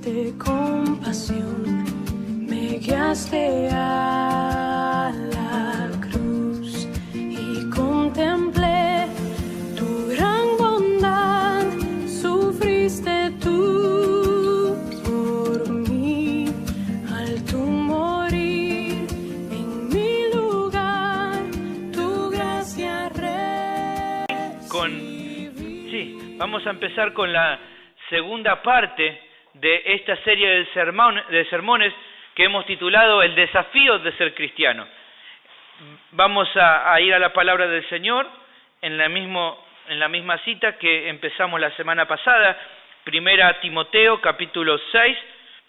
tuviste compasión, me guiaste a la cruz y contemplé tu gran bondad, sufriste tú por mí, al tu morir en mi lugar, tu gracia Sí, vamos a empezar con la segunda parte de esta serie de sermones que hemos titulado El desafío de ser cristiano. Vamos a ir a la palabra del Señor en la misma cita que empezamos la semana pasada, 1 Timoteo capítulo 6,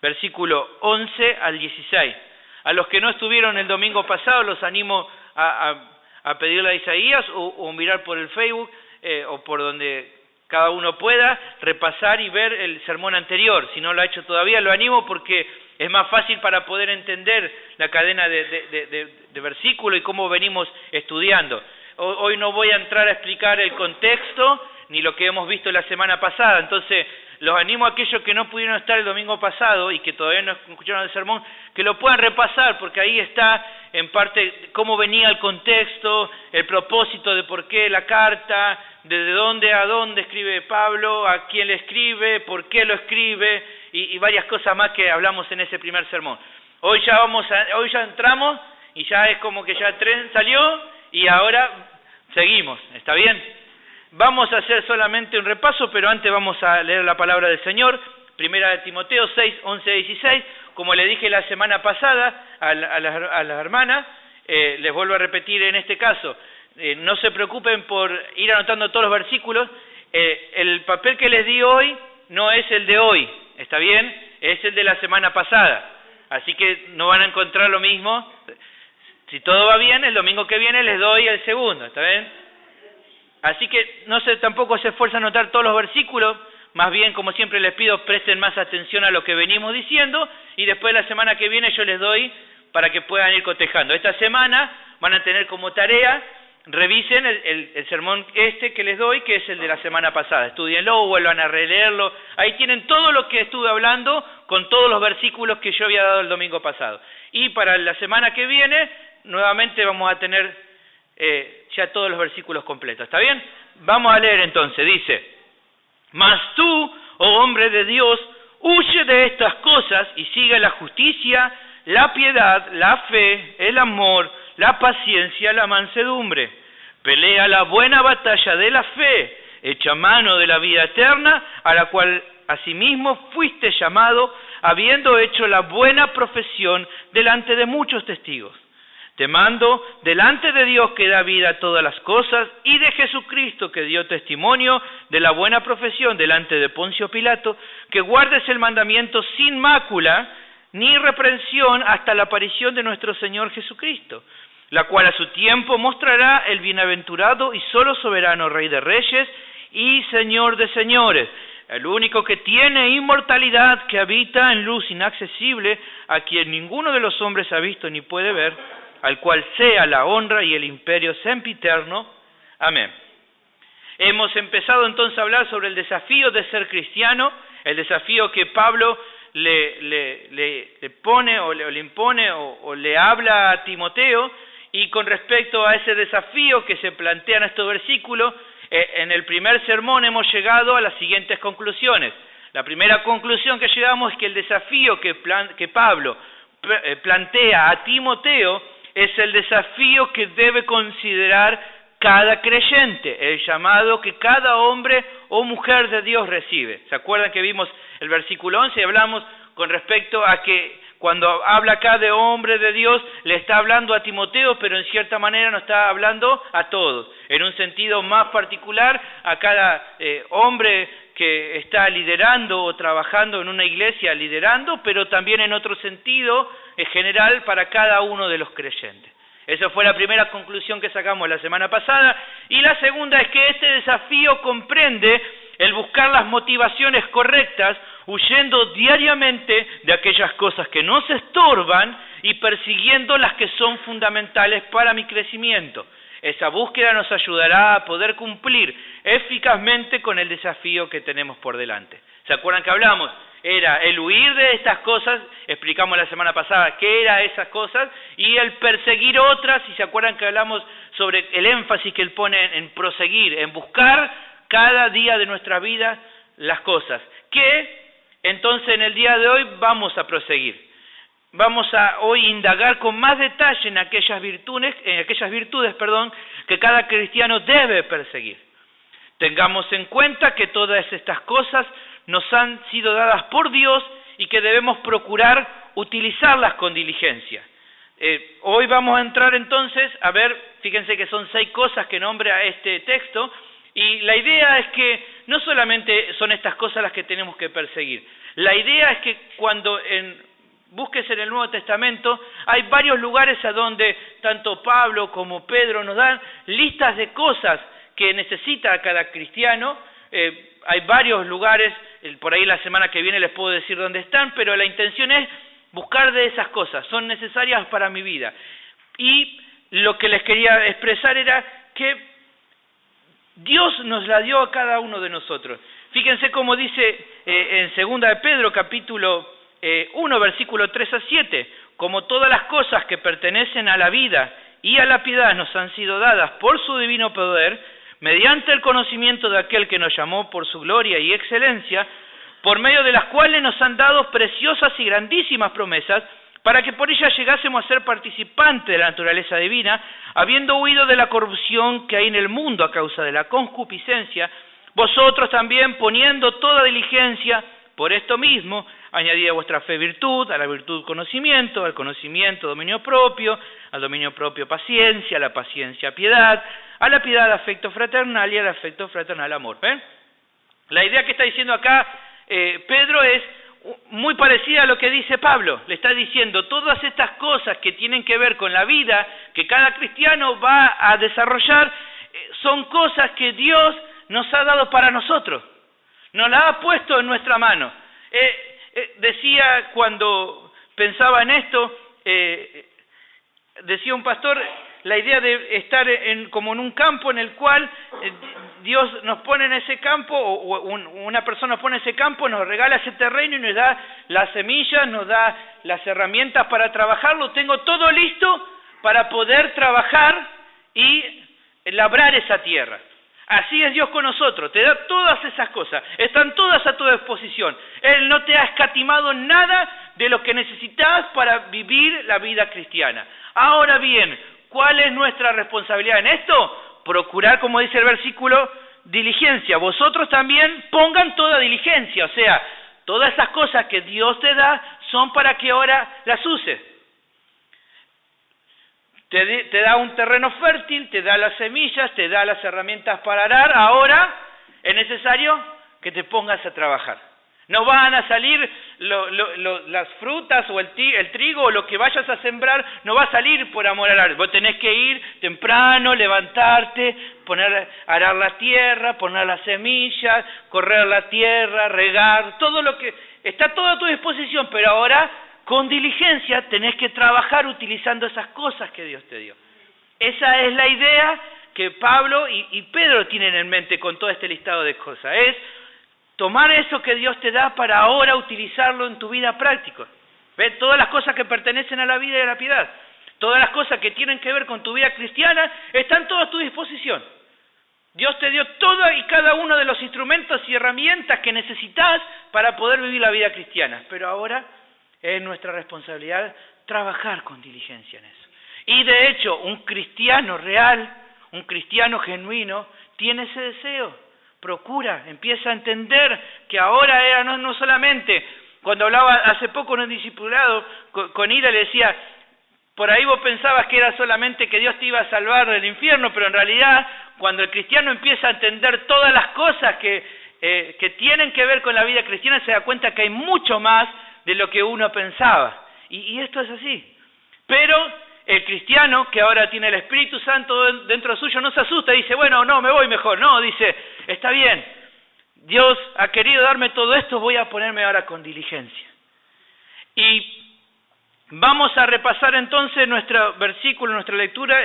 versículo 11 al 16. A los que no estuvieron el domingo pasado los animo a pedirle a Isaías o mirar por el Facebook o por donde cada uno pueda repasar y ver el sermón anterior. Si no lo ha hecho todavía, lo animo porque es más fácil para poder entender la cadena de versículos y cómo venimos estudiando. Hoy no voy a entrar a explicar el contexto ni lo que hemos visto la semana pasada, entonces los animo a aquellos que no pudieron estar el domingo pasado y que todavía no escucharon el sermón, que lo puedan repasar, porque ahí está en parte cómo venía el contexto, el propósito de por qué la carta, desde dónde a dónde escribe Pablo, a quién le escribe, por qué lo escribe y varias cosas más que hablamos en ese primer sermón. Hoy ya entramos y ya es como que ya el tren salió y ahora seguimos, ¿está bien? Vamos a hacer solamente un repaso, pero antes vamos a leer la palabra del Señor, 1 Timoteo 6, 11, 16, como le dije la semana pasada a las hermanas, les vuelvo a repetir en este caso, no se preocupen por ir anotando todos los versículos, el papel que les di hoy no es el de hoy, ¿está bien? Es el de la semana pasada, así que no van a encontrar lo mismo. Si todo va bien, el domingo que viene les doy el segundo, ¿está bien? Así que tampoco se esfuerza a anotar todos los versículos, más bien, como siempre les pido, presten más atención a lo que venimos diciendo y después la semana que viene yo les doy para que puedan ir cotejando. Esta semana van a tener como tarea, revisen el sermón que les doy, que es el de la semana pasada. Estudienlo o vuelvan a releerlo. Ahí tienen todo lo que estuve hablando con todos los versículos que yo había dado el domingo pasado. Y para la semana que viene, nuevamente vamos a tener ya todos los versículos completos. ¿Está bien? Vamos a leer entonces. Dice: Mas tú, oh hombre de Dios, huye de estas cosas y sigue la justicia, la piedad, la fe, el amor, la paciencia, la mansedumbre. Pelea la buena batalla de la fe, echa mano de la vida eterna, a la cual asimismo fuiste llamado, habiendo hecho la buena profesión delante de muchos testigos. Te mando, delante de Dios que da vida a todas las cosas, y de Jesucristo que dio testimonio de la buena profesión delante de Poncio Pilato, que guardes el mandamiento sin mácula, ni reprensión hasta la aparición de nuestro Señor Jesucristo, la cual a su tiempo mostrará el bienaventurado y solo soberano Rey de Reyes y Señor de Señores, el único que tiene inmortalidad, que habita en luz inaccesible, a quien ninguno de los hombres ha visto ni puede ver, al cual sea la honra y el imperio sempiterno. Amén. Hemos empezado entonces a hablar sobre el desafío de ser cristiano, el desafío que Pablo le pone o le impone o le habla a Timoteo, y con respecto a ese desafío que se plantea en estos versículos, en el primer sermón hemos llegado a las siguientes conclusiones. La primera conclusión que llegamos es que el desafío que Pablo plantea a Timoteo es el desafío que debe considerar cada creyente, el llamado que cada hombre o mujer de Dios recibe. ¿Se acuerdan que vimos el versículo 11 y hablamos con respecto a que cuando habla acá de hombre de Dios, le está hablando a Timoteo, pero en cierta manera no está hablando a todos. En un sentido más particular, a cada hombre que está liderando o trabajando en una iglesia liderando, pero también en otro sentido general para cada uno de los creyentes. Esa fue la primera conclusión que sacamos la semana pasada. Y la segunda es que este desafío comprende el buscar las motivaciones correctas, huyendo diariamente de aquellas cosas que nos estorban y persiguiendo las que son fundamentales para mi crecimiento. Esa búsqueda nos ayudará a poder cumplir eficazmente con el desafío que tenemos por delante. ¿Se acuerdan que hablamos? Era el huir de estas cosas, explicamos la semana pasada qué eran esas cosas, y el perseguir otras, y se acuerdan que hablamos sobre el énfasis que él pone en proseguir, en buscar cada día de nuestra vida las cosas, que entonces en el día de hoy vamos a proseguir. Vamos a hoy indagar con más detalle en aquellas virtudes, que cada cristiano debe perseguir. Tengamos en cuenta que todas estas cosas nos han sido dadas por Dios y que debemos procurar utilizarlas con diligencia. Hoy vamos a entrar entonces a ver, fíjense que son 6 cosas que nombra este texto, y la idea es que no solamente son estas cosas las que tenemos que perseguir. La idea es que cuando busques en el Nuevo Testamento, hay varios lugares a donde tanto Pablo como Pedro nos dan listas de cosas que necesita cada cristiano. Hay varios lugares, por ahí la semana que viene les puedo decir dónde están, pero la intención es buscar de esas cosas, son necesarias para mi vida. Y lo que les quería expresar era que Dios nos la dio a cada uno de nosotros. Fíjense cómo dice en 2 de Pedro, capítulo 1, versículo 3 a 7, como todas las cosas que pertenecen a la vida y a la piedad nos han sido dadas por su divino poder, mediante el conocimiento de aquel que nos llamó por su gloria y excelencia, por medio de las cuales nos han dado preciosas y grandísimas promesas, para que por ellas llegásemos a ser participantes de la naturaleza divina, habiendo huido de la corrupción que hay en el mundo a causa de la concupiscencia, vosotros también poniendo toda diligencia, por esto mismo, añadid a vuestra fe virtud, a la virtud conocimiento, al conocimiento dominio propio, al dominio propio paciencia, a la paciencia piedad, a la piedad afecto fraternal y al afecto fraternal amor. ¿Ven? La idea que está diciendo acá Pedro es muy parecida a lo que dice Pablo. Le está diciendo todas estas cosas que tienen que ver con la vida que cada cristiano va a desarrollar, son cosas que Dios nos ha dado para nosotros, nos las ha puesto en nuestra mano. Decía cuando pensaba en esto, decía un pastor, la idea de estar como en un campo en el cual Dios nos pone en ese campo, o una persona nos pone en ese campo, nos regala ese terreno y nos da las semillas, nos da las herramientas para trabajarlo. Tengo todo listo para poder trabajar y labrar esa tierra. Así es Dios con nosotros, te da todas esas cosas, están todas a tu disposición. Él no te ha escatimado nada de lo que necesitas para vivir la vida cristiana. Ahora bien, ¿cuál es nuestra responsabilidad en esto? Procurar, como dice el versículo, diligencia. Vosotros también pongan toda diligencia, o sea, todas esas cosas que Dios te da son para que ahora las uses. Te da un terreno fértil, te da las semillas, te da las herramientas para arar. Ahora es necesario que te pongas a trabajar. No van a salir las frutas o el trigo o lo que vayas a sembrar, no va a salir por amor al arte. Vos tenés que ir temprano, levantarte, arar la tierra, poner las semillas, correr la tierra, regar, todo lo que está todo a tu disposición, pero ahora con diligencia tenés que trabajar utilizando esas cosas que Dios te dio. Esa es la idea que Pablo y Pedro tienen en mente con todo este listado de cosas. Es tomar eso que Dios te da para ahora utilizarlo en tu vida práctica. ¿Ves? Todas las cosas que pertenecen a la vida y a la piedad, todas las cosas que tienen que ver con tu vida cristiana, están todas a tu disposición. Dios te dio todo y cada uno de los instrumentos y herramientas que necesitas para poder vivir la vida cristiana. Pero ahora es nuestra responsabilidad trabajar con diligencia en eso. Y de hecho, un cristiano real, un cristiano genuino, tiene ese deseo. Procura, empieza a entender que ahora era no solamente, cuando hablaba hace poco en un discipulado con Ida, le decía, por ahí vos pensabas que era solamente que Dios te iba a salvar del infierno, pero en realidad cuando el cristiano empieza a entender todas las cosas que tienen que ver con la vida cristiana, se da cuenta que hay mucho más de lo que uno pensaba. Y esto es así. Pero el cristiano que ahora tiene el Espíritu Santo dentro suyo no se asusta, dice, bueno, no, me voy mejor. No, dice, está bien, Dios ha querido darme todo esto, voy a ponerme ahora con diligencia. Y vamos a repasar entonces nuestro versículo, nuestra lectura,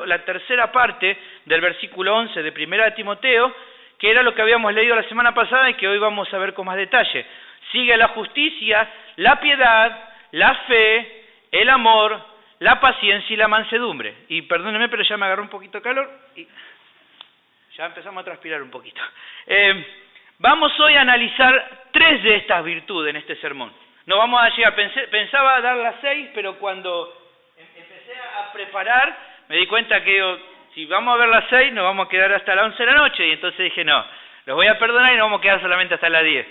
la tercera parte del versículo 11 de 1 de Timoteo, que era lo que habíamos leído la semana pasada y que hoy vamos a ver con más detalle. Sigue la justicia, la piedad, la fe, el amor, la paciencia y la mansedumbre. Y perdónenme, pero ya me agarró un poquito de calor y ya empezamos a transpirar un poquito. Vamos hoy a analizar 3 de estas virtudes en este sermón. No vamos a llegar, pensaba dar las 6, pero cuando empecé a preparar, me di cuenta que si vamos a ver las 6, nos vamos a quedar hasta las 11 de la noche, y entonces dije, no, los voy a perdonar y nos vamos a quedar solamente hasta las 10.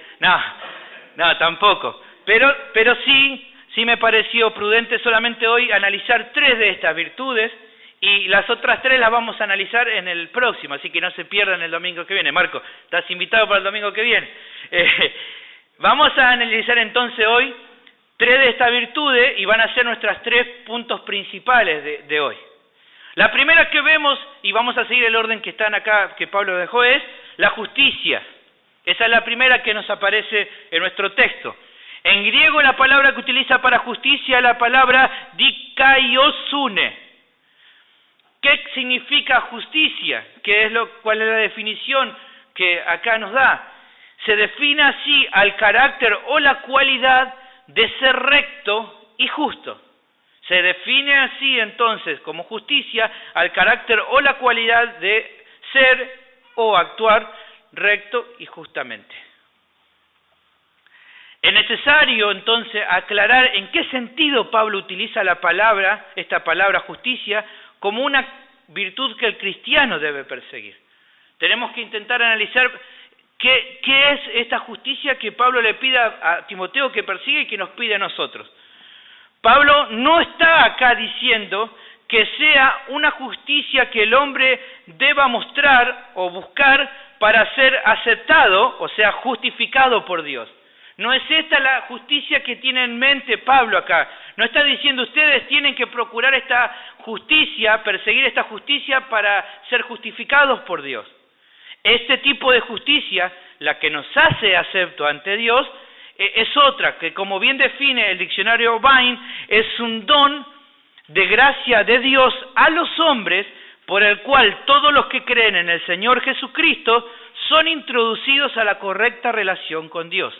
No, tampoco. Pero sí me pareció prudente solamente hoy analizar 3 de estas virtudes, y las otras 3 las vamos a analizar en el próximo, así que no se pierdan el domingo que viene. Marco, estás invitado para el domingo que viene. Vamos a analizar entonces hoy 3 de estas virtudes y van a ser nuestras 3 puntos principales de hoy. La primera que vemos, y vamos a seguir el orden que están acá, que Pablo dejó, es la justicia. Esa es la primera que nos aparece en nuestro texto. En griego la palabra que utiliza para justicia es la palabra dikaiosune. ¿Qué significa justicia? ¿Cuál es la definición que acá nos da? Se define así al carácter o la cualidad de ser recto y justo. Se define así entonces como justicia al carácter o la cualidad de ser o actuar recto y justamente. Es necesario entonces aclarar en qué sentido Pablo utiliza esta palabra justicia, como una virtud que el cristiano debe perseguir. Tenemos que intentar analizar qué es esta justicia que Pablo le pide a Timoteo que persiga y que nos pide a nosotros. Pablo no está acá diciendo que sea una justicia que el hombre deba mostrar o buscar para ser aceptado, o sea, justificado por Dios. No es esta la justicia que tiene en mente Pablo acá. No está diciendo ustedes tienen que procurar esta justicia, perseguir esta justicia para ser justificados por Dios. Este tipo de justicia, la que nos hace acepto ante Dios, es otra, que como bien define el diccionario Vine, es un don de gracia de Dios a los hombres, por el cual todos los que creen en el Señor Jesucristo son introducidos a la correcta relación con Dios.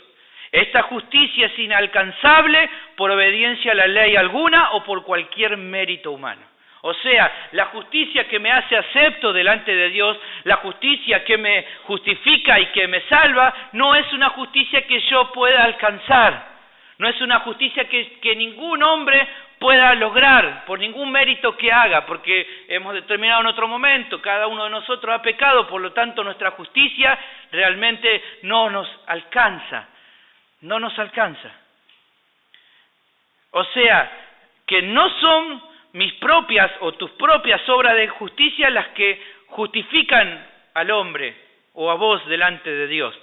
Esta justicia es inalcanzable por obediencia a la ley alguna o por cualquier mérito humano. O sea, la justicia que me hace acepto delante de Dios, la justicia que me justifica y que me salva, no es una justicia que yo pueda alcanzar. No es una justicia que ningún hombre pueda lograr por ningún mérito que haga, porque hemos determinado en otro momento, cada uno de nosotros ha pecado, por lo tanto nuestra justicia realmente no nos alcanza. No nos alcanza. O sea, que no son mis propias o tus propias obras de justicia las que justifican al hombre o a vos delante de Dios,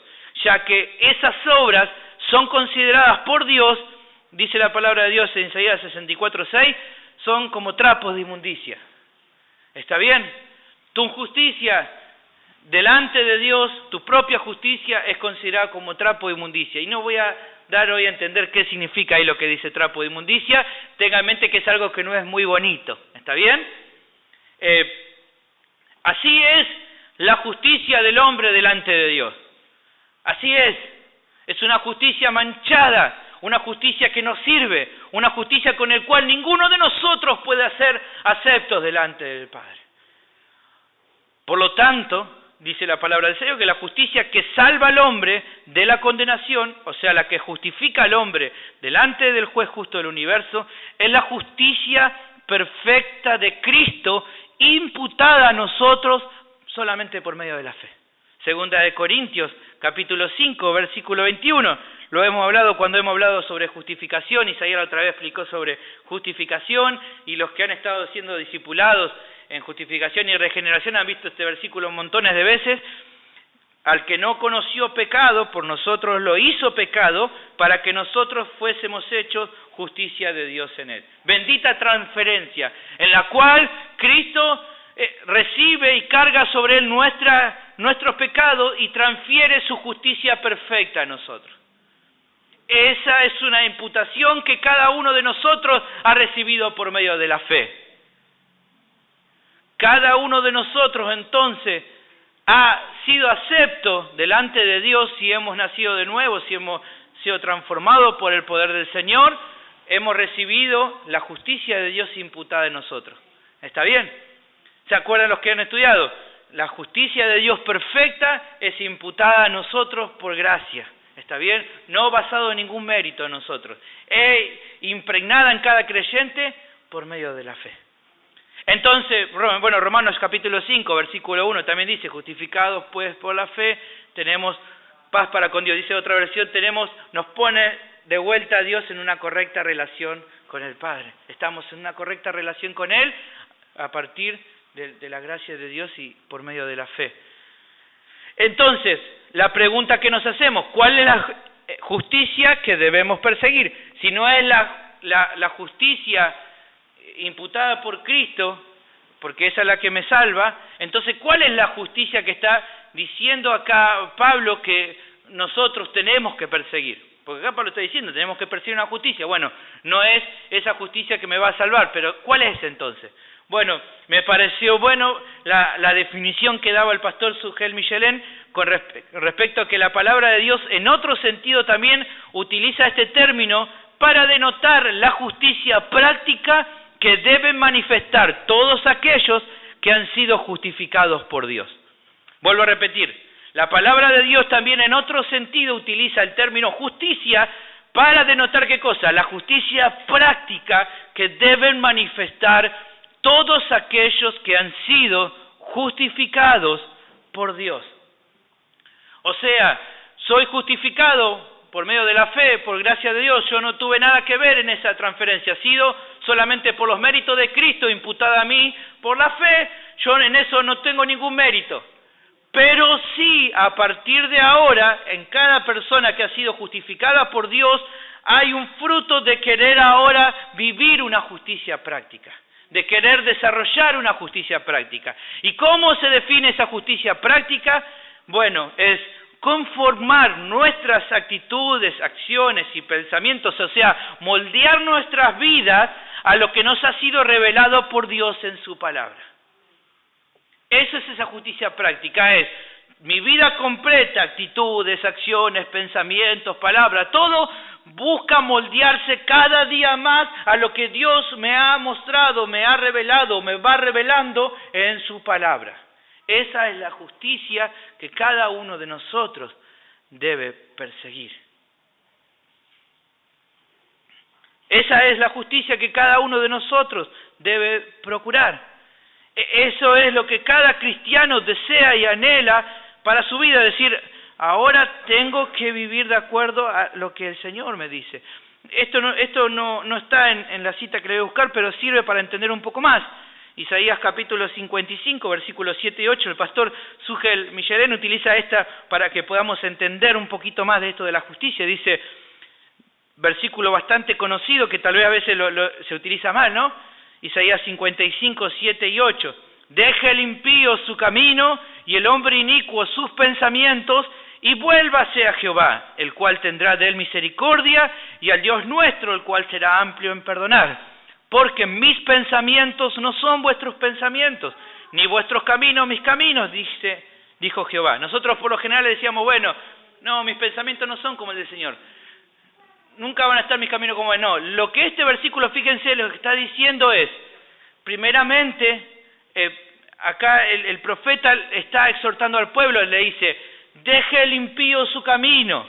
ya que esas obras son consideradas por Dios, dice la palabra de Dios en Isaías 64:6, son como trapos de inmundicia. ¿Está bien? Tu justicia delante de Dios, tu propia justicia es considerada como trapo de inmundicia. Y no voy a dar hoy a entender qué significa ahí lo que dice trapo de inmundicia. Tenga en mente que es algo que no es muy bonito. ¿Está bien? Así es la justicia del hombre delante de Dios. Así es. Es una justicia manchada, una justicia que no sirve, una justicia con la cual ninguno de nosotros puede ser aceptos delante del Padre. Por lo tanto, dice la palabra del Señor, que la justicia que salva al hombre de la condenación, o sea, la que justifica al hombre delante del juez justo del universo, es la justicia perfecta de Cristo imputada a nosotros solamente por medio de la fe. Segunda de Corintios, capítulo 5, versículo 21. Lo hemos hablado cuando hemos hablado sobre justificación. Isaías otra vez explicó sobre justificación, y los que han estado siendo discipulados en justificación y regeneración han visto este versículo montones de veces. Al que no conoció pecado, por nosotros lo hizo pecado, para que nosotros fuésemos hechos justicia de Dios en él. Bendita transferencia, en la cual Cristo recibe y carga sobre él nuestros pecados y transfiere su justicia perfecta a nosotros. Esa es una imputación que cada uno de nosotros ha recibido por medio de la fe. Cada uno de nosotros entonces ha sido acepto delante de Dios si hemos nacido de nuevo, si hemos sido transformados por el poder del Señor, hemos recibido la justicia de Dios imputada en nosotros. ¿Está bien? ¿Se acuerdan los que han estudiado? La justicia de Dios perfecta es imputada a nosotros por gracia. ¿Está bien? No basado en ningún mérito en nosotros. Impregnada en cada creyente por medio de la fe. Entonces, Romanos capítulo 5, versículo 1 también dice, justificados pues por la fe, tenemos paz para con Dios. Dice otra versión, nos pone de vuelta a Dios en una correcta relación con el Padre. Estamos en una correcta relación con Él a partir de la gracia de Dios y por medio de la fe. Entonces, la pregunta que nos hacemos, ¿cuál es la justicia que debemos perseguir? Si no es la justicia imputada por Cristo, porque esa es la que me salva, entonces, ¿cuál es la justicia que está diciendo acá Pablo que nosotros tenemos que perseguir? Porque acá Pablo está diciendo, tenemos que perseguir una justicia. Bueno, no es esa justicia que me va a salvar, pero ¿cuál es entonces? Bueno, me pareció bueno la definición que daba el pastor Sugel Michelén con respecto a que la palabra de Dios en otro sentido también utiliza este término para denotar la justicia práctica que deben manifestar todos aquellos que han sido justificados por Dios. Vuelvo a repetir, la palabra de Dios también en otro sentido utiliza el término justicia para denotar ¿qué cosa? La justicia práctica que deben manifestar todos aquellos que han sido justificados por Dios. O sea, soy justificado por medio de la fe, por gracia de Dios. Yo no tuve nada que ver en esa transferencia. Ha sido solamente por los méritos de Cristo imputada a mí por la fe. Yo en eso no tengo ningún mérito. Pero sí, a partir de ahora, en cada persona que ha sido justificada por Dios, hay un fruto de querer ahora vivir una justicia práctica, de querer desarrollar una justicia práctica. ¿Y cómo se define esa justicia práctica? Bueno, es conformar nuestras actitudes, acciones y pensamientos, o sea, moldear nuestras vidas a lo que nos ha sido revelado por Dios en su palabra. Eso es esa justicia práctica, es mi vida completa, actitudes, acciones, pensamientos, palabras, todo busca moldearse cada día más a lo que Dios me ha mostrado, me ha revelado, me va revelando en su palabra. Esa es la justicia que cada uno de nosotros debe perseguir. Esa es la justicia que cada uno de nosotros debe procurar. Eso es lo que cada cristiano desea y anhela para su vida, decir, ahora tengo que vivir de acuerdo a lo que el Señor me dice. Esto no está en la cita que le voy a buscar, pero sirve para entender un poco más. Isaías capítulo 55, versículos 7 y 8, el pastor Sugel Michelén utiliza esta para que podamos entender un poquito más de esto de la justicia. Dice, versículo bastante conocido que tal vez a veces se utiliza mal, ¿no? Isaías 55, 7 y 8. Deje el impío su camino y el hombre inicuo sus pensamientos y vuélvase a Jehová, el cual tendrá de él misericordia, y al Dios nuestro, el cual será amplio en perdonar. Porque mis pensamientos no son vuestros pensamientos, ni vuestros caminos mis caminos, dijo Jehová. Nosotros por lo general le decíamos, bueno, no, mis pensamientos no son como el del Señor. Nunca van a estar mis caminos como él. No, lo que este versículo, fíjense, lo que está diciendo es, primeramente, acá el profeta está exhortando al pueblo, le dice, deje el impío su camino,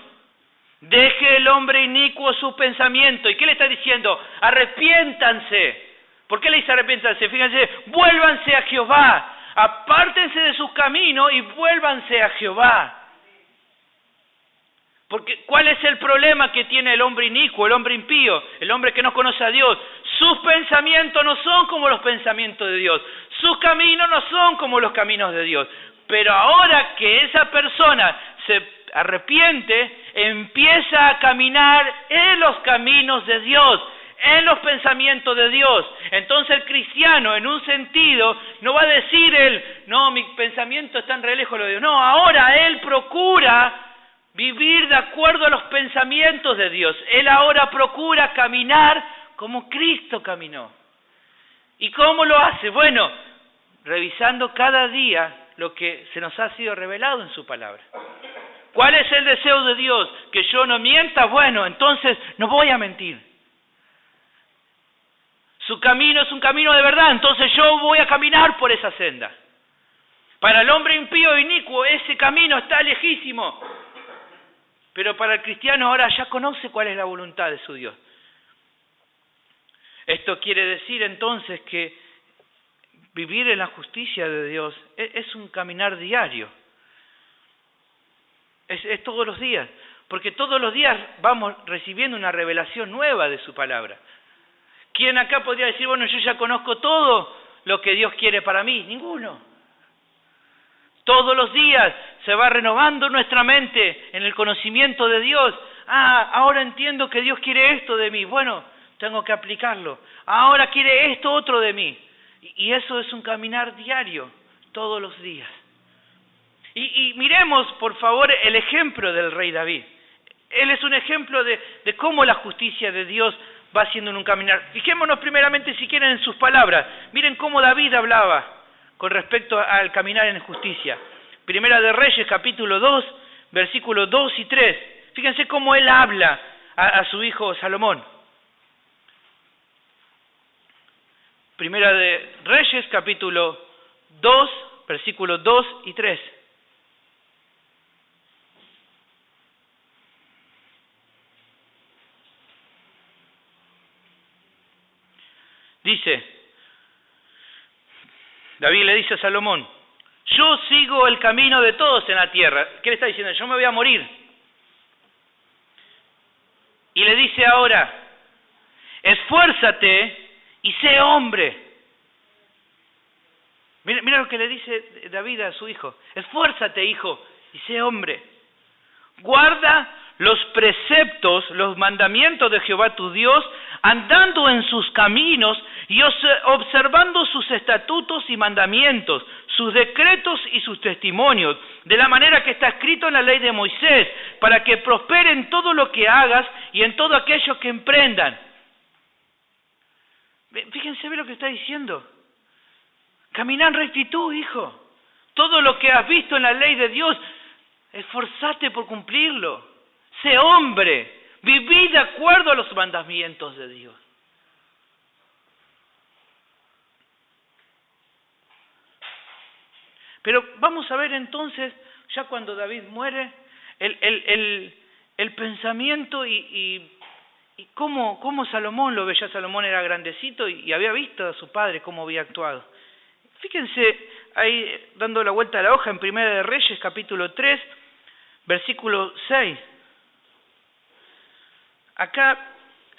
deje el hombre inicuo su pensamiento. ¿Y qué le está diciendo? Arrepiéntanse. ¿Por qué le dice arrepiéntanse? Fíjense, vuélvanse a Jehová, apártense de sus caminos y vuélvanse a Jehová. Porque ¿cuál es el problema que tiene el hombre inicuo, el hombre impío, el hombre que no conoce a Dios? Sus pensamientos no son como los pensamientos de Dios, sus caminos no son como los caminos de Dios. Pero ahora que esa persona se arrepiente, empieza a caminar en los caminos de Dios, en los pensamientos de Dios. Entonces el cristiano, en un sentido, no va a decir él, no, mi pensamiento está re lejos de Dios. No, ahora él procura vivir de acuerdo a los pensamientos de Dios. Él ahora procura caminar como Cristo caminó. ¿Y cómo lo hace? Bueno, revisando cada día lo que se nos ha sido revelado en su palabra. ¿Cuál es el deseo de Dios? Que yo no mienta. Bueno, entonces no voy a mentir. Su camino es un camino de verdad, entonces yo voy a caminar por esa senda. Para el hombre impío e inicuo ese camino está lejísimo. Pero para el cristiano ahora ya conoce cuál es la voluntad de su Dios. Esto quiere decir entonces que vivir en la justicia de Dios es un caminar diario. Es todos los días, porque todos los días vamos recibiendo una revelación nueva de su palabra. ¿Quién acá podría decir, bueno, yo ya conozco todo lo que Dios quiere para mí? Ninguno. Todos los días se va renovando nuestra mente en el conocimiento de Dios. Ahora entiendo que Dios quiere esto de mí. Bueno, tengo que aplicarlo. Ahora quiere esto otro de mí. Y eso es un caminar diario, todos los días. Y miremos, por favor, el ejemplo del rey David. Él es un ejemplo de cómo la justicia de Dios va haciendo en un caminar. Fijémonos primeramente, si quieren, en sus palabras. Miren cómo David hablaba con respecto al caminar en justicia. Primera de Reyes, capítulo 2, versículos 2 y 3. Fíjense cómo él habla a su hijo Salomón. Primera de Reyes, capítulo 2, versículos 2 y 3. Dice, David le dice a Salomón, yo sigo el camino de todos en la tierra. ¿Qué le está diciendo? Yo me voy a morir. Y le dice ahora, esfuérzate y sé hombre. Mira lo que le dice David a su hijo. Esfuérzate, hijo, y sé hombre. Guarda los preceptos, los mandamientos de Jehová tu Dios, andando en sus caminos y observando sus estatutos y mandamientos, sus decretos y sus testimonios, de la manera que está escrito en la ley de Moisés, para que prospere en todo lo que hagas y en todo aquello que emprendan. Fíjense bien lo que está diciendo. Camina en rectitud, hijo. Todo lo que has visto en la ley de Dios, esforzate por cumplirlo. Sé hombre, viví de acuerdo a los mandamientos de Dios. Pero vamos a ver entonces, ya cuando David muere, el pensamiento y cómo Salomón lo ve. Ya Salomón era grandecito y había visto a su padre cómo había actuado. Fíjense ahí dando la vuelta a la hoja en Primera de Reyes, capítulo 3, versículo 6. Acá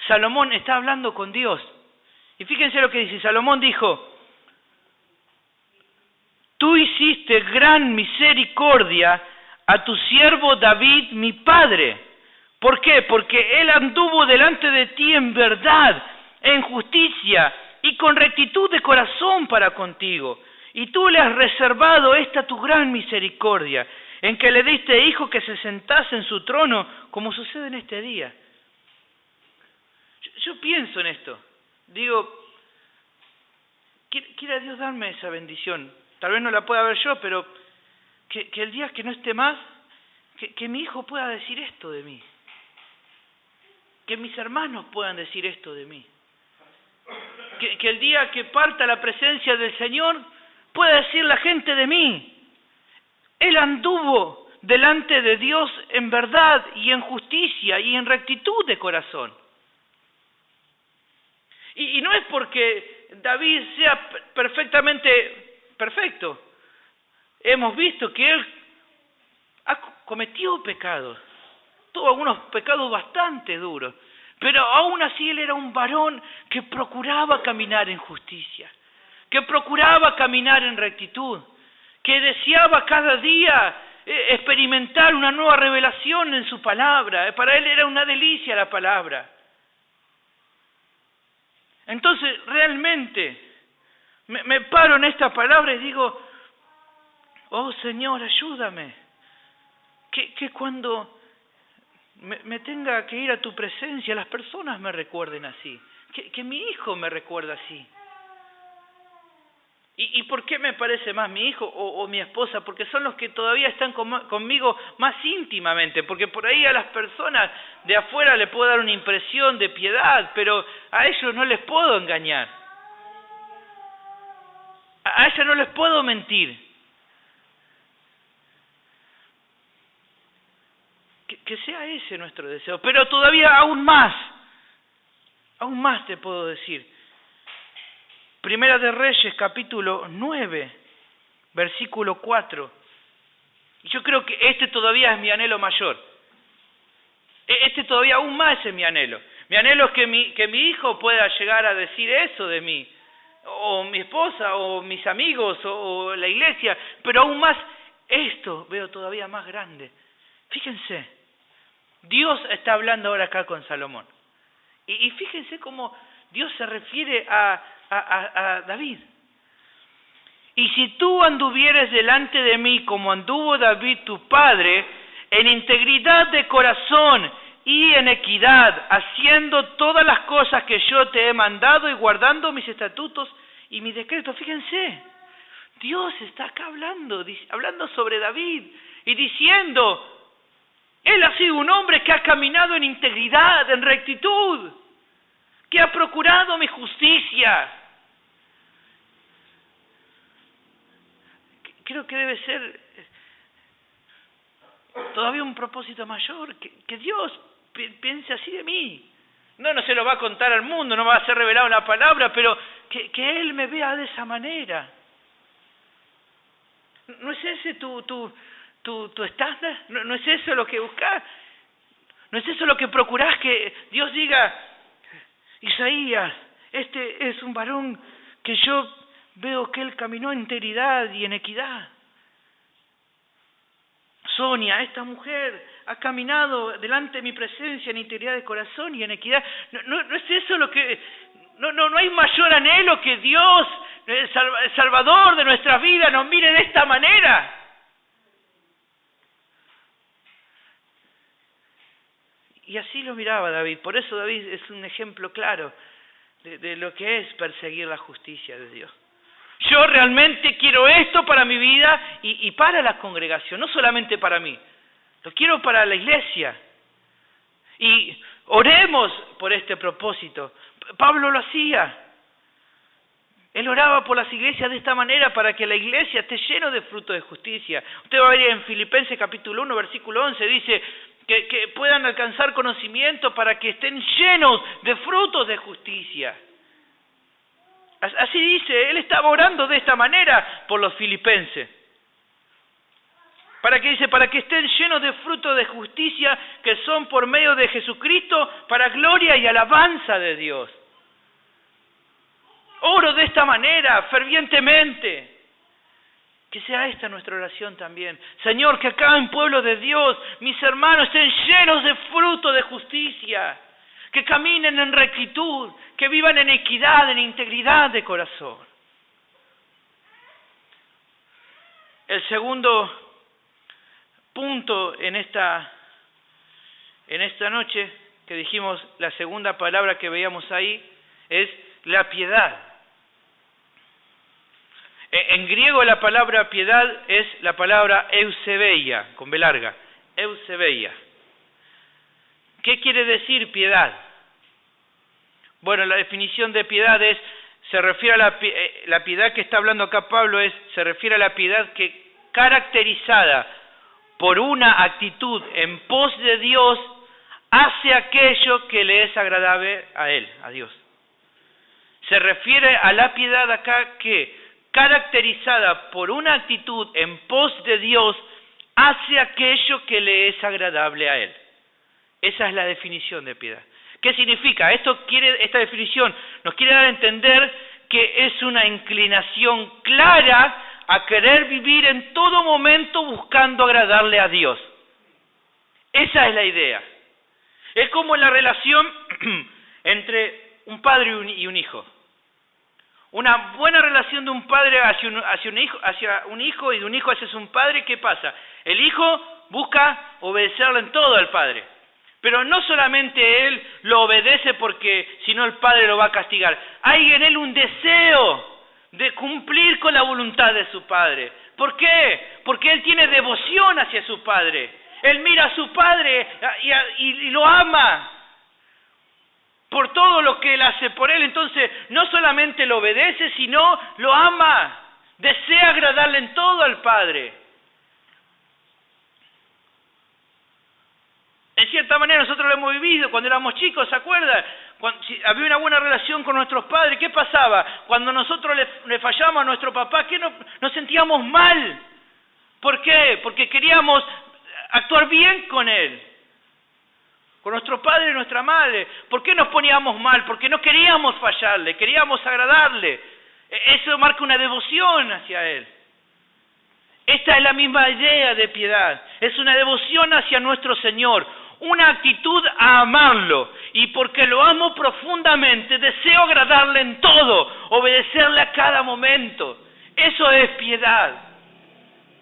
Salomón está hablando con Dios. Y fíjense lo que dice. Salomón dijo, tú hiciste gran misericordia a tu siervo David, mi padre. ¿Por qué? Porque él anduvo delante de ti en verdad, en justicia y con rectitud de corazón para contigo. Y tú le has reservado esta tu gran misericordia, en que le diste hijo que se sentase en su trono, como sucede en este día. Yo pienso en esto. Digo, quiera Dios darme esa bendición. Tal vez no la pueda ver yo, pero que el día que no esté más, que mi hijo pueda decir esto de mí. Que mis hermanos puedan decir esto de mí. Que el día que parta la presencia del Señor, pueda decir la gente de mí. Él anduvo delante de Dios en verdad y en justicia y en rectitud de corazón. Y no es porque David sea perfectamente perfecto. Hemos visto que él ha cometido pecados, tuvo algunos pecados bastante duros, pero aún así él era un varón que procuraba caminar en justicia, que procuraba caminar en rectitud, que deseaba cada día experimentar una nueva revelación en su palabra. Para él era una delicia la palabra. Entonces realmente me paro en esta palabra y digo, oh Señor, ayúdame, que cuando me tenga que ir a tu presencia, las personas me recuerden así, que mi hijo me recuerde así. ¿Y por qué me parece más mi hijo o mi esposa? Porque son los que todavía están conmigo más íntimamente, porque por ahí a las personas de afuera le puedo dar una impresión de piedad, pero a ellos no les puedo engañar. A ellos no les puedo mentir. Que sea ese nuestro deseo, pero todavía aún más te puedo decir. Primera de Reyes, capítulo 9, versículo 4. Yo creo que este todavía es mi anhelo mayor. Este todavía aún más es mi anhelo. Mi anhelo es que mi hijo pueda llegar a decir eso de mí, o mi esposa, o mis amigos, o la iglesia, pero aún más esto veo todavía más grande. Fíjense, Dios está hablando ahora acá con Salomón. Y fíjense cómo Dios se refiere a David. Y si tú anduvieres delante de mí como anduvo David tu padre, en integridad de corazón y en equidad, haciendo todas las cosas que yo te he mandado y guardando mis estatutos y mis decretos. Fíjense, Dios está acá hablando sobre David y diciendo, él ha sido un hombre que ha caminado en integridad, en rectitud, que ha procurado mi justicia. Creo que debe ser todavía un propósito mayor, que Dios piense así de mí. No se lo va a contar al mundo, no va a ser revelado en la palabra, pero que Él me vea de esa manera. ¿No es ese tu estándar? ¿No es eso lo que buscás? ¿No es eso lo que procurás, que Dios diga, Isaías, este es un varón que yo veo que él caminó en integridad y en equidad? Sonia, esta mujer ha caminado delante de mi presencia en integridad de corazón y en equidad. ¿No es eso lo que... No hay mayor anhelo que Dios, el Salvador de nuestras vidas, nos mire de esta manera? Y así lo miraba David. Por eso David es un ejemplo claro de lo que es perseguir la justicia de Dios. Yo realmente quiero esto para mi vida y para la congregación, no solamente para mí. Lo quiero para la iglesia. Y oremos por este propósito. Pablo lo hacía. Él oraba por las iglesias de esta manera para que la iglesia esté lleno de fruto de justicia. Usted va a ver en Filipenses capítulo 1, versículo 11, dice que puedan alcanzar conocimiento para que estén llenos de frutos de justicia. Así dice, él estaba orando de esta manera por los filipenses. Para que estén llenos de frutos de justicia que son por medio de Jesucristo para gloria y alabanza de Dios. Oro de esta manera, fervientemente. Que sea esta nuestra oración también. Señor, que acá en pueblo de Dios, mis hermanos estén llenos de fruto de justicia. Que caminen en rectitud, que vivan en equidad, en integridad de corazón. El segundo punto en esta noche, que dijimos, la segunda palabra que veíamos ahí, es la piedad. En griego la palabra piedad es la palabra eusebeia, con B larga, eusebeia. ¿Qué quiere decir piedad? Bueno, la definición de piedad se refiere a la piedad que está hablando acá Pablo, se refiere a la piedad que caracterizada por una actitud en pos de Dios hace aquello que le es agradable a Él, a Dios. Se refiere a la piedad acá que, caracterizada por una actitud en pos de Dios, hace aquello que le es agradable a Él. Esa es la definición de piedad. ¿Qué significa? Esta definición nos quiere dar a entender que es una inclinación clara a querer vivir en todo momento buscando agradarle a Dios. Esa es la idea. Es como la relación entre un padre y un hijo. Una buena relación de un padre hacia un hijo y de un hijo hacia un padre, ¿qué pasa? El hijo busca obedecerle en todo al padre. Pero no solamente él lo obedece porque si no el padre lo va a castigar. Hay en él un deseo de cumplir con la voluntad de su Padre. ¿Por qué? Porque él tiene devoción hacia su Padre. Él mira a su Padre y lo ama por todo lo que él hace por él. Entonces, no solamente lo obedece, sino lo ama. Desea agradarle en todo al Padre. En cierta manera nosotros lo hemos vivido cuando éramos chicos, ¿se acuerdan? Si había una buena relación con nuestros padres, ¿qué pasaba? Cuando nosotros le fallábamos a nuestro papá, ¿qué nos sentíamos mal? ¿Por qué? Porque queríamos actuar bien con él, con nuestro padre y nuestra madre. ¿Por qué nos poníamos mal? Porque no queríamos fallarle, queríamos agradarle. Eso marca una devoción hacia él. Esta es la misma idea de piedad. Es una devoción hacia nuestro Señor, una actitud a amarlo. Y porque lo amo profundamente, deseo agradarle en todo, obedecerle a cada momento. Eso es piedad.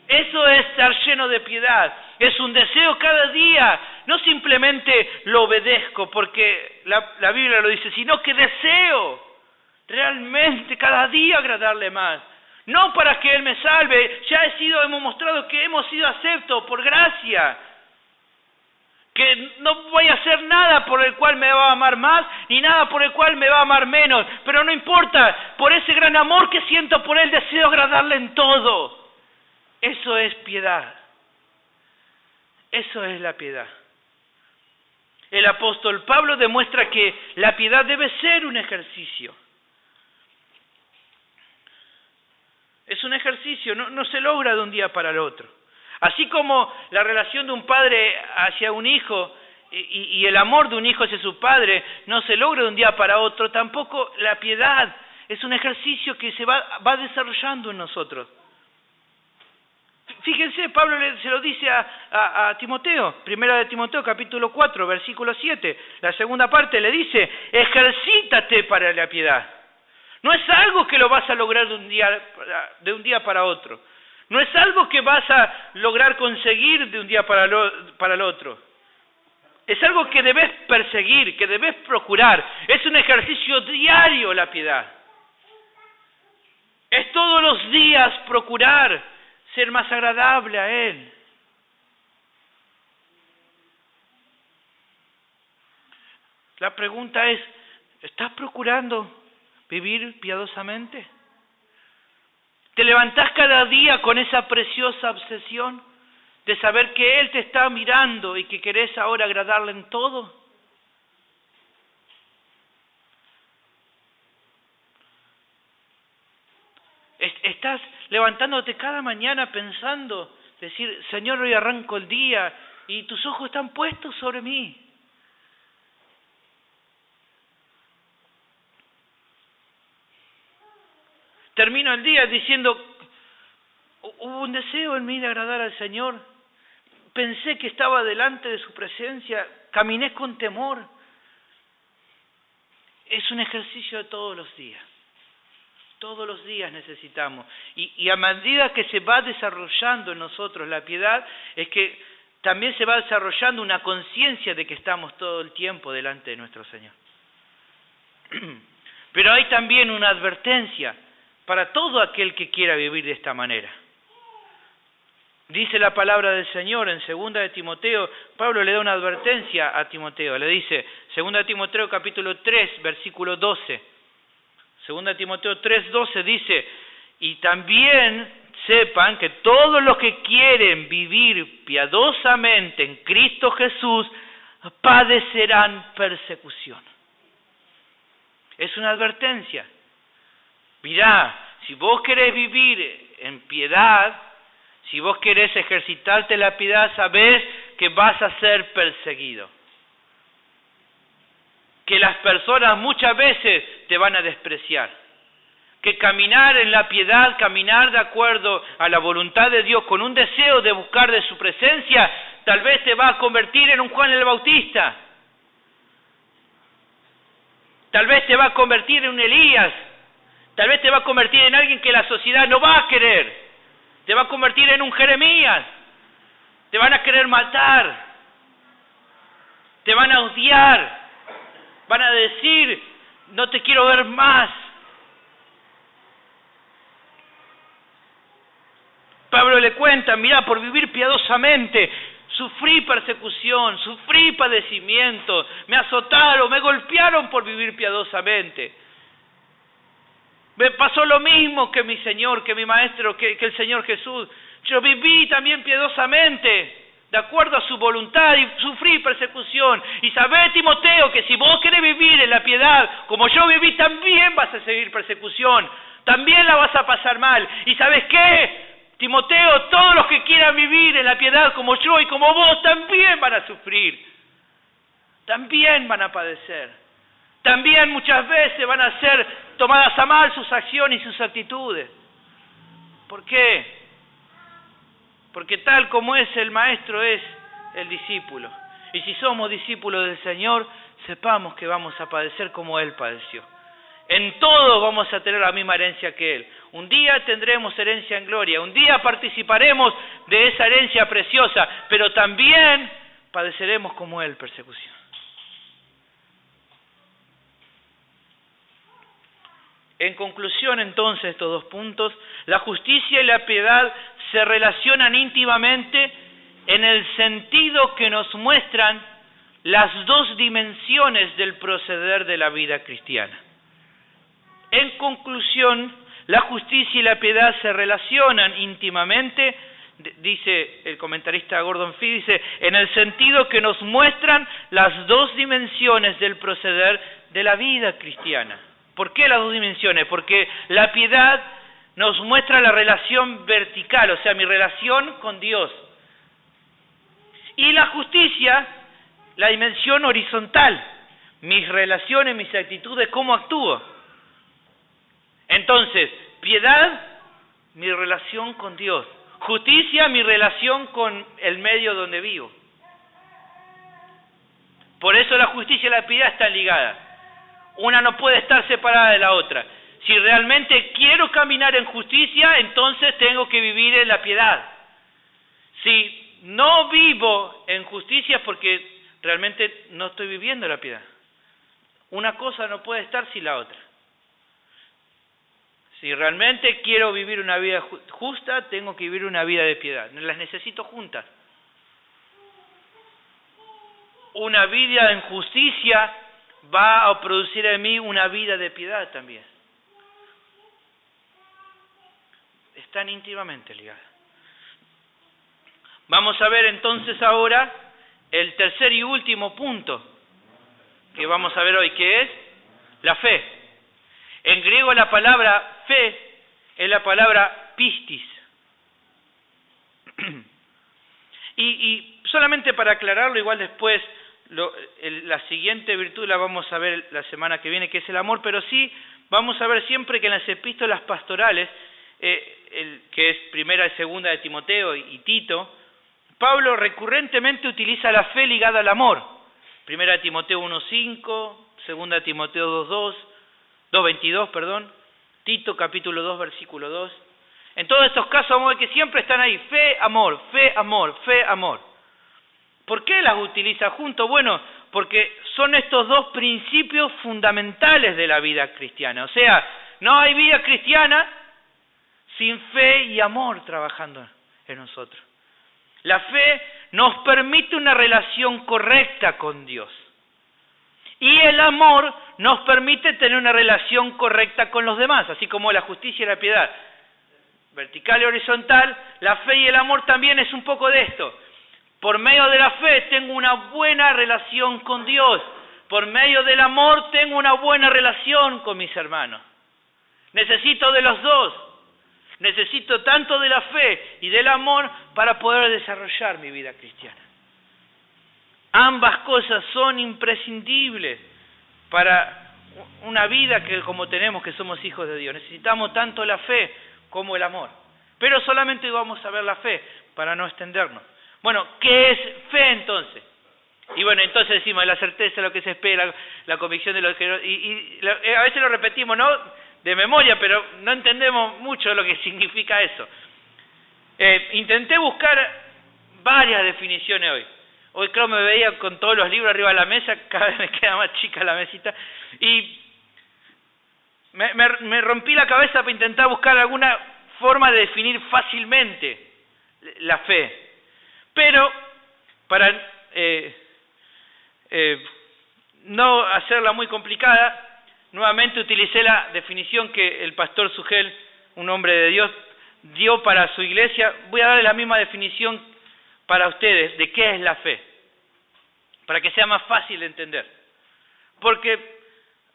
Eso es estar lleno de piedad. Es un deseo cada día. No simplemente lo obedezco porque la Biblia lo dice, sino que deseo realmente cada día agradarle más. No para que Él me salve, hemos mostrado que hemos sido aceptos por gracia. Que no voy a hacer nada por el cual me va a amar más, ni nada por el cual me va a amar menos. Pero no importa, por ese gran amor que siento por Él, deseo agradarle en todo. Eso es piedad. Eso es la piedad. El apóstol Pablo demuestra que la piedad debe ser un ejercicio. Es un ejercicio, no se logra de un día para el otro. Así como la relación de un padre hacia un hijo y el amor de un hijo hacia su padre no se logra de un día para otro, tampoco la piedad es un ejercicio que se va desarrollando en nosotros. Fíjense, Pablo se lo dice a Timoteo, primera de Timoteo, capítulo 4, versículo 7. La segunda parte le dice, ejercítate para la piedad. No es algo que lo vas a lograr de un día para otro. No es algo que vas a lograr conseguir de un día para el otro. Es algo que debes perseguir, que debes procurar. Es un ejercicio diario la piedad. Es todos los días procurar ser más agradable a Él. La pregunta es, ¿estás procurando vivir piadosamente? ¿Te levantás cada día con esa preciosa obsesión de saber que Él te está mirando y que querés ahora agradarle en todo? ¿Estás levantándote cada mañana pensando, decir, Señor, hoy arranco el día y tus ojos están puestos sobre mí? Termino el día diciendo, hubo un deseo en mí de agradar al Señor. Pensé que estaba delante de su presencia, caminé con temor. Es un ejercicio de todos los días. Todos los días necesitamos. Y a medida que se va desarrollando en nosotros la piedad, es que también se va desarrollando una conciencia de que estamos todo el tiempo delante de nuestro Señor. Pero hay también una advertencia para todo aquel que quiera vivir de esta manera. Dice la palabra del Señor en 2 de Timoteo, Pablo le da una advertencia a Timoteo, le dice, 2 de Timoteo capítulo 3, versículo 12, 2 de Timoteo 3, 12 dice, y también sepan que todos los que quieren vivir piadosamente en Cristo Jesús, padecerán persecución. Es una advertencia. Mirá, si vos querés vivir en piedad, si vos querés ejercitarte la piedad, sabés que vas a ser perseguido. Que las personas muchas veces te van a despreciar. Que caminar en la piedad, caminar de acuerdo a la voluntad de Dios, con un deseo de buscar de su presencia, tal vez te va a convertir en un Juan el Bautista. Tal vez te va a convertir en un Elías. Tal vez te va a convertir en alguien que la sociedad no va a querer. Te va a convertir en un Jeremías. Te van a querer matar. Te van a odiar. Van a decir, no te quiero ver más. Pablo le cuenta, mirá, por vivir piadosamente, sufrí persecución, sufrí padecimiento, me azotaron, me golpearon por vivir piadosamente. Me pasó lo mismo que mi Señor, que mi Maestro, que el Señor Jesús. Yo viví también piadosamente, de acuerdo a su voluntad, y sufrí persecución. Y sabé, Timoteo, que si vos querés vivir en la piedad, como yo viví, también vas a seguir persecución. También la vas a pasar mal. ¿Y sabes qué? Timoteo, todos los que quieran vivir en la piedad como yo y como vos, también van a sufrir. También van a padecer. También muchas veces van a ser tomadas a mal sus acciones y sus actitudes. ¿Por qué? Porque tal como es el maestro es el discípulo. Y si somos discípulos del Señor, sepamos que vamos a padecer como Él padeció. En todo vamos a tener la misma herencia que Él. Un día tendremos herencia en gloria, un día participaremos de esa herencia preciosa, pero también padeceremos como Él persecución. En conclusión, entonces, estos dos puntos, la justicia y la piedad se relacionan íntimamente en el sentido que nos muestran las dos dimensiones del proceder de la vida cristiana. En conclusión, la justicia y la piedad se relacionan íntimamente, dice el comentarista Gordon Fee, dice, en el sentido que nos muestran las dos dimensiones del proceder de la vida cristiana. ¿Por qué las dos dimensiones? Porque la piedad nos muestra la relación vertical, o sea, mi relación con Dios. Y la justicia, la dimensión horizontal, mis relaciones, mis actitudes, cómo actúo. Entonces, piedad, mi relación con Dios. Justicia, mi relación con el medio donde vivo. Por eso la justicia y la piedad están ligadas. Una no puede estar separada de la otra. Si realmente quiero caminar en justicia, entonces tengo que vivir en la piedad. Si no vivo en justicia es porque realmente no estoy viviendo la piedad. Una cosa no puede estar sin la otra. Si realmente quiero vivir una vida justa, tengo que vivir una vida de piedad. Las necesito juntas. Una vida en justicia va a producir en mí una vida de piedad también. Están íntimamente ligadas. Vamos a ver entonces ahora el tercer y último punto que vamos a ver hoy, que es la fe. En griego la palabra fe es la palabra pistis. Y solamente para aclararlo, igual después la siguiente virtud la vamos a ver la semana que viene, que es el amor, pero sí vamos a ver siempre que en las epístolas pastorales, que es primera y segunda de Timoteo y Tito, Pablo recurrentemente utiliza la fe ligada al amor. Primera de Timoteo 1:5, segunda de Timoteo 2:22, Tito capítulo 2, versículo 2. En todos estos casos vamos a ver que siempre están ahí, fe, amor, fe, amor, fe, amor. ¿Por qué las utiliza juntos? Bueno, porque son estos dos principios fundamentales de la vida cristiana. O sea, no hay vida cristiana sin fe y amor trabajando en nosotros. La fe nos permite una relación correcta con Dios. Y el amor nos permite tener una relación correcta con los demás, así como la justicia y la piedad. Vertical y horizontal, la fe y el amor también es un poco de esto. Por medio de la fe tengo una buena relación con Dios. Por medio del amor tengo una buena relación con mis hermanos. Necesito de los dos. Necesito tanto de la fe y del amor para poder desarrollar mi vida cristiana. Ambas cosas son imprescindibles para una vida que como tenemos, que somos hijos de Dios. Necesitamos tanto la fe como el amor. Pero solamente vamos a ver la fe para no extendernos. Bueno, ¿qué es fe entonces? Y bueno, entonces decimos la certeza de lo que se espera, la convicción de lo que... a veces lo repetimos, ¿no? De memoria, pero no entendemos mucho lo que significa eso. Intenté buscar varias definiciones hoy. Hoy creo me veía con todos los libros arriba de la mesa, cada vez me queda más chica la mesita, y me rompí la cabeza para intentar buscar alguna forma de definir fácilmente la fe. Pero para no hacerla muy complicada, nuevamente utilicé la definición que el pastor Sugel, un hombre de Dios, dio para su iglesia. Voy a darle la misma definición para ustedes de qué es la fe, para que sea más fácil de entender. Porque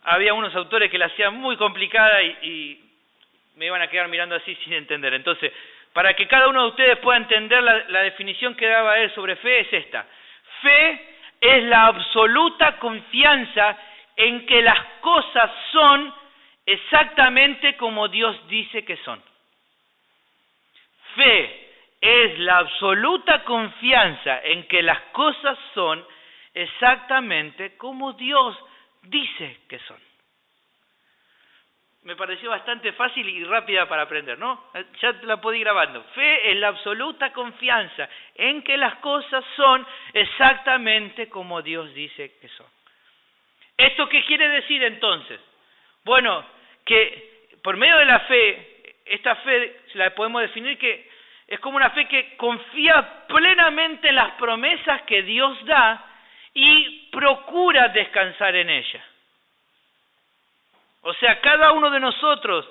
había unos autores que la hacían muy complicada y me iban a quedar mirando así sin entender. Entonces, para que cada uno de ustedes pueda entender la definición que daba él sobre fe, es esta. Fe es la absoluta confianza en que las cosas son exactamente como Dios dice que son. Fe es la absoluta confianza en que las cosas son exactamente como Dios dice que son. Me pareció bastante fácil y rápida para aprender, ¿no? Ya la puedo ir grabando. Fe es la absoluta confianza en que las cosas son exactamente como Dios dice que son. ¿Esto qué quiere decir entonces? Bueno, que por medio de la fe, esta fe la podemos definir que es como una fe que confía plenamente en las promesas que Dios da y procura descansar en ellas. O sea, cada uno de nosotros,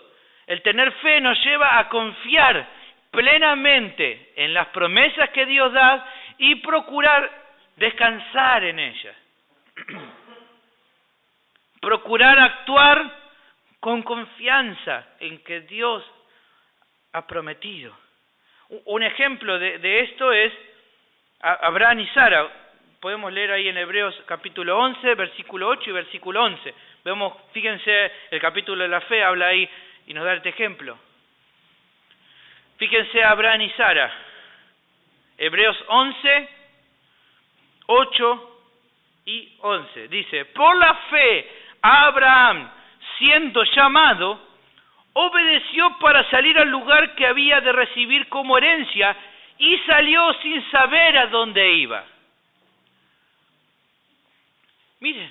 el tener fe nos lleva a confiar plenamente en las promesas que Dios da y procurar descansar en ellas. Procurar actuar con confianza en que Dios ha prometido. Un ejemplo de esto es Abraham y Sara. Podemos leer ahí en Hebreos capítulo 11, versículo 8 y versículo 11. Vemos, fíjense, el capítulo de la fe habla ahí y nos da este ejemplo. Fíjense a Abraham y Sara. Hebreos 11, 8 y 11. Dice, por la fe, Abraham, siendo llamado, obedeció para salir al lugar que había de recibir como herencia y salió sin saber a dónde iba. Miren,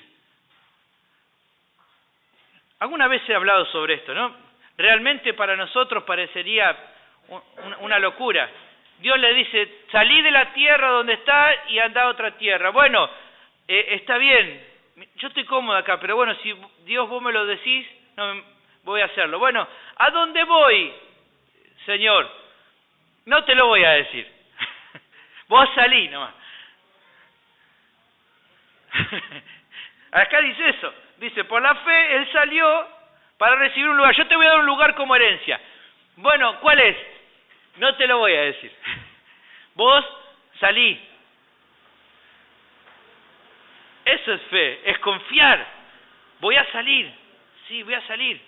alguna vez he hablado sobre esto, ¿no? Realmente para nosotros parecería una locura. Dios le dice, salí de la tierra donde está y anda a otra tierra. Bueno, está bien, yo estoy cómodo acá, pero bueno, si Dios vos me lo decís, no, voy a hacerlo. Bueno, ¿a dónde voy, Señor? No te lo voy a decir. Vos salí nomás. Acá dice eso. Dice, por la fe él salió para recibir un lugar. Yo te voy a dar un lugar como herencia. Bueno, ¿cuál es? No te lo voy a decir. Vos salí. Eso es fe, es confiar. Voy a salir. Sí, voy a salir.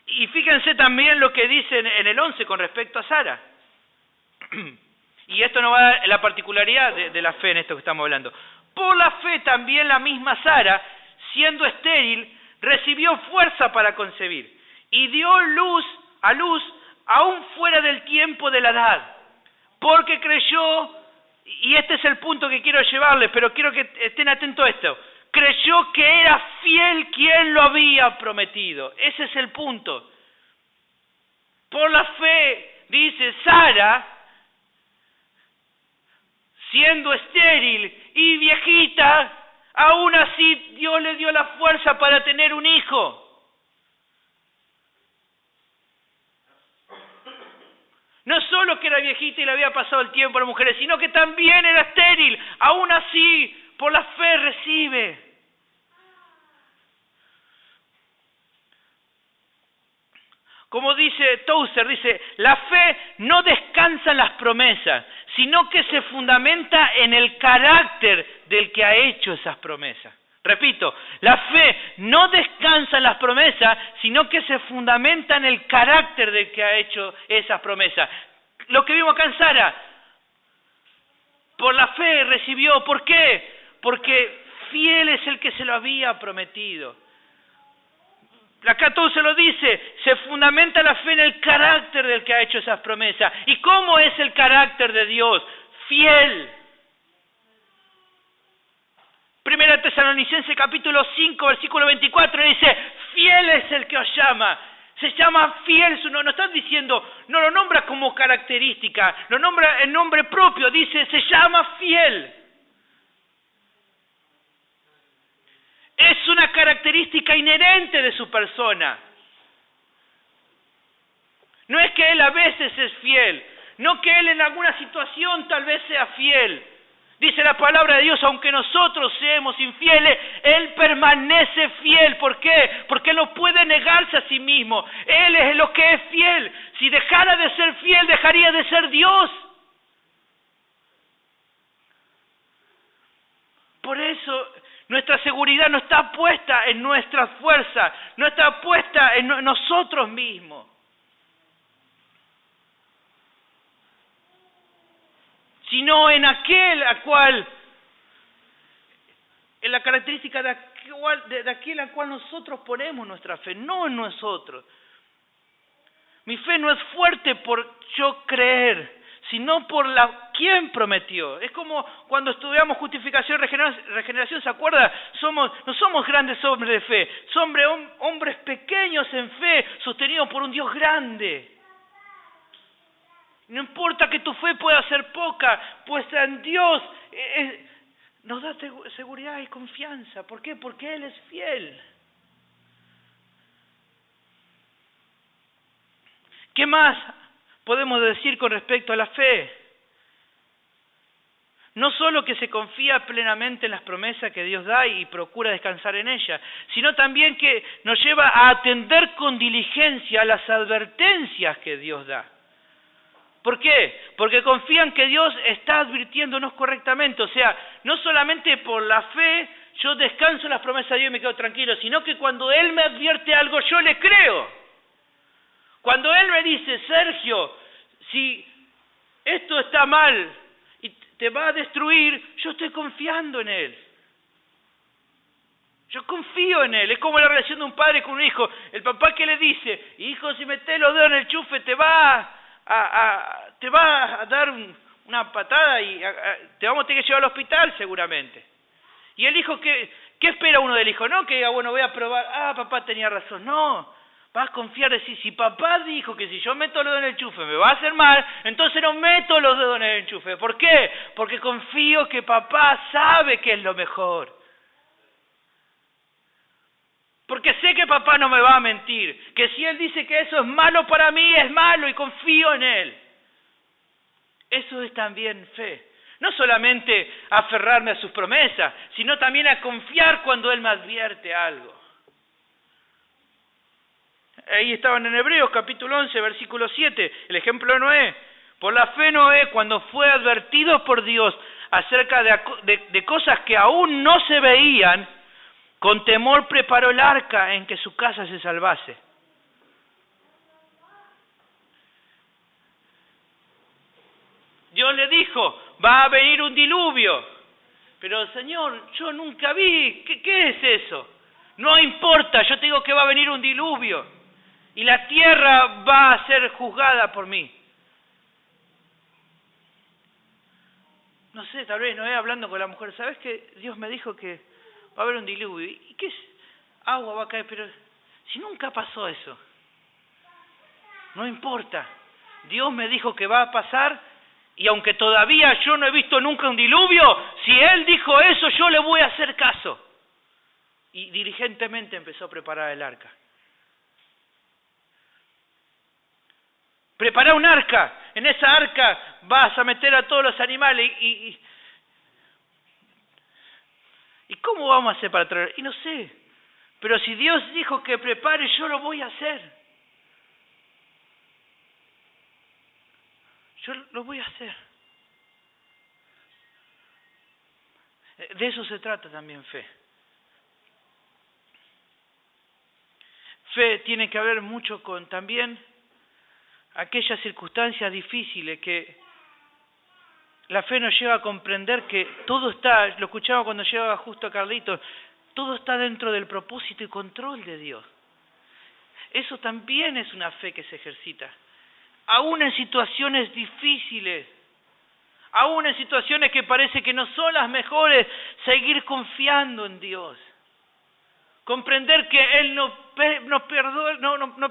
Y fíjense también lo que dice en el 11 con respecto a Sara. Y esto nos va a dar la particularidad de la fe en esto que estamos hablando. Por la fe también la misma Sara, siendo estéril, recibió fuerza para concebir y dio a luz aún fuera del tiempo de la edad, porque creyó, y este es el punto que quiero llevarles, pero quiero que estén atentos a esto, creyó que era fiel quien lo había prometido. Ese es el punto. Por la fe, dice Sara, siendo estéril y viejita, aún así Dios le dio la fuerza para tener un hijo. No solo que era viejita y le había pasado el tiempo a las mujeres, sino que también era estéril. Aún así, por la fe recibe. Como dice Tozer, dice, la fe no descansa en las promesas, sino que se fundamenta en el carácter del que ha hecho esas promesas. Repito, la fe no descansa en las promesas, sino que se fundamenta en el carácter del que ha hecho esas promesas. Lo que vimos acá en Sara, por la fe recibió. ¿Por qué? Porque fiel es el que se lo había prometido. Acá todo se lo dice, se fundamenta la fe en el carácter del que ha hecho esas promesas. ¿Y cómo es el carácter de Dios? Fiel. Primera Tesalonicenses capítulo 5, versículo 24, dice, fiel es el que os llama, Se llama fiel, no están diciendo, no lo nombra como característica, lo nombra en nombre propio, dice, se llama fiel. Es una característica inherente de su persona. No es que Él a veces es fiel, no que Él en alguna situación tal vez sea fiel. Dice la palabra de Dios, aunque nosotros seamos infieles, Él permanece fiel. ¿Por qué? Porque Él no puede negarse a sí mismo. Él es lo que es fiel. Si dejara de ser fiel, dejaría de ser Dios. Por eso nuestra seguridad no está puesta en nuestra fuerza, no está puesta en nosotros mismos. Sino en aquel a cual, en la característica de aquel al cual nosotros ponemos nuestra fe, no en nosotros. Mi fe no es fuerte por yo creer, sino por quien prometió. Es como cuando estudiamos justificación y regeneración, ¿se acuerda? No somos grandes hombres de fe, somos hombres pequeños en fe, sostenidos por un Dios grande. No importa que tu fe pueda ser poca, pues en Dios nos da seguridad y confianza. ¿Por qué? Porque Él es fiel. ¿Qué más podemos decir con respecto a la fe? No solo que se confía plenamente en las promesas que Dios da y procura descansar en ellas, sino también que nos lleva a atender con diligencia las advertencias que Dios da. ¿Por qué? Porque confían que Dios está advirtiéndonos correctamente. O sea, no solamente por la fe yo descanso en las promesas de Dios y me quedo tranquilo, sino que cuando Él me advierte algo yo le creo. Cuando Él me dice, Sergio, si esto está mal y te va a destruir, yo estoy confiando en Él. Yo confío en Él. Es como la relación de un padre con un hijo. El papá que le dice, hijo, si metés los dedos en el enchufe te va a dar una patada y te vamos a tener que llevar al hospital seguramente. Y el hijo, ¿qué espera uno del hijo? No que diga, bueno, voy a probar, papá tenía razón. No, vas a confiar, decir, si papá dijo que si yo meto los dedos en el enchufe me va a hacer mal, entonces no meto los dedos en el enchufe. ¿Por qué? Porque confío que papá sabe que es lo mejor. Porque sé que papá no me va a mentir, que si Él dice que eso es malo para mí, es malo y confío en Él. Eso es también fe. No solamente aferrarme a sus promesas, sino también a confiar cuando Él me advierte algo. Ahí estaban en Hebreos capítulo 11, versículo 7, el ejemplo de Noé. Por la fe Noé, cuando fue advertido por Dios acerca de cosas que aún no se veían, con temor preparó el arca en que su casa se salvase. Dios le dijo, va a venir un diluvio. Pero Señor, yo nunca vi, ¿qué es eso? No importa, yo te digo que va a venir un diluvio. Y la tierra va a ser juzgada por mí. No sé, tal vez Noé hablando con la mujer, ¿sabes qué? Dios me dijo que va a haber un diluvio. ¿Y qué es? Agua va a caer, pero si nunca pasó eso. No importa. Dios me dijo que va a pasar y aunque todavía yo no he visto nunca un diluvio, si Él dijo eso, yo le voy a hacer caso. Y diligentemente empezó a preparar el arca. Prepara un arca. En esa arca vas a meter a todos los animales ¿Y cómo vamos a hacer para traer? Y no sé. Pero si Dios dijo que prepare, yo lo voy a hacer. Yo lo voy a hacer. De eso se trata también fe. Fe tiene que ver mucho con también aquellas circunstancias difíciles que la fe nos lleva a comprender que todo está, lo escuchaba cuando llegaba justo a Carlitos, todo está dentro del propósito y control de Dios. Eso también es una fe que se ejercita. Aún en situaciones difíciles, aún en situaciones que parece que no son las mejores, seguir confiando en Dios. Comprender que Él no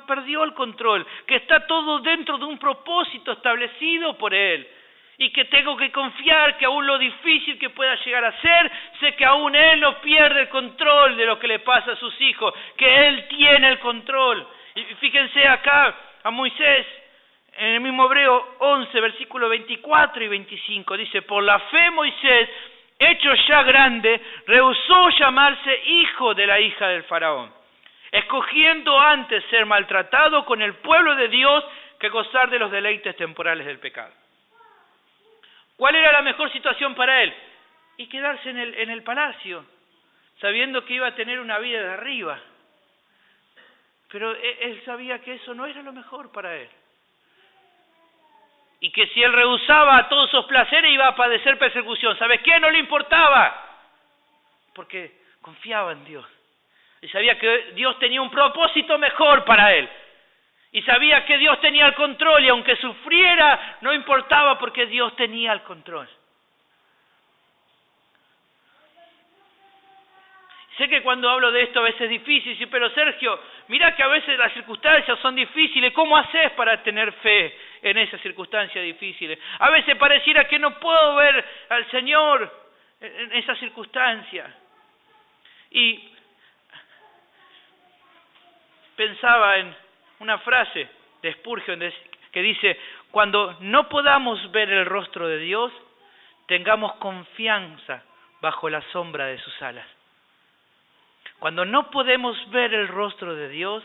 perdió el control, que está todo dentro de un propósito establecido por Él. Y que tengo que confiar que aún lo difícil que pueda llegar a ser, sé que aún Él no pierde el control de lo que le pasa a sus hijos, que Él tiene el control. Y fíjense acá a Moisés, en el mismo Hebreo 11, versículos 24 y 25, dice: por la fe Moisés, hecho ya grande, rehusó llamarse hijo de la hija del faraón, escogiendo antes ser maltratado con el pueblo de Dios que gozar de los deleites temporales del pecado. ¿Cuál era la mejor situación para él? Y quedarse en el palacio, sabiendo que iba a tener una vida de arriba. Pero él sabía que eso no era lo mejor para él. Y que si él rehusaba a todos esos placeres iba a padecer persecución. ¿Sabes qué? No le importaba. Porque confiaba en Dios. Y sabía que Dios tenía un propósito mejor para él. Y sabía que Dios tenía el control, y aunque sufriera, no importaba porque Dios tenía el control. Sé que cuando hablo de esto a veces es difícil, sí, pero Sergio, mira que a veces las circunstancias son difíciles. ¿Cómo haces para tener fe en esas circunstancias difíciles? A veces pareciera que no puedo ver al Señor en esas circunstancias. Y pensaba en una frase de Spurgeon que dice: cuando no podamos ver el rostro de Dios, tengamos confianza bajo la sombra de sus alas. Cuando no podemos ver el rostro de Dios,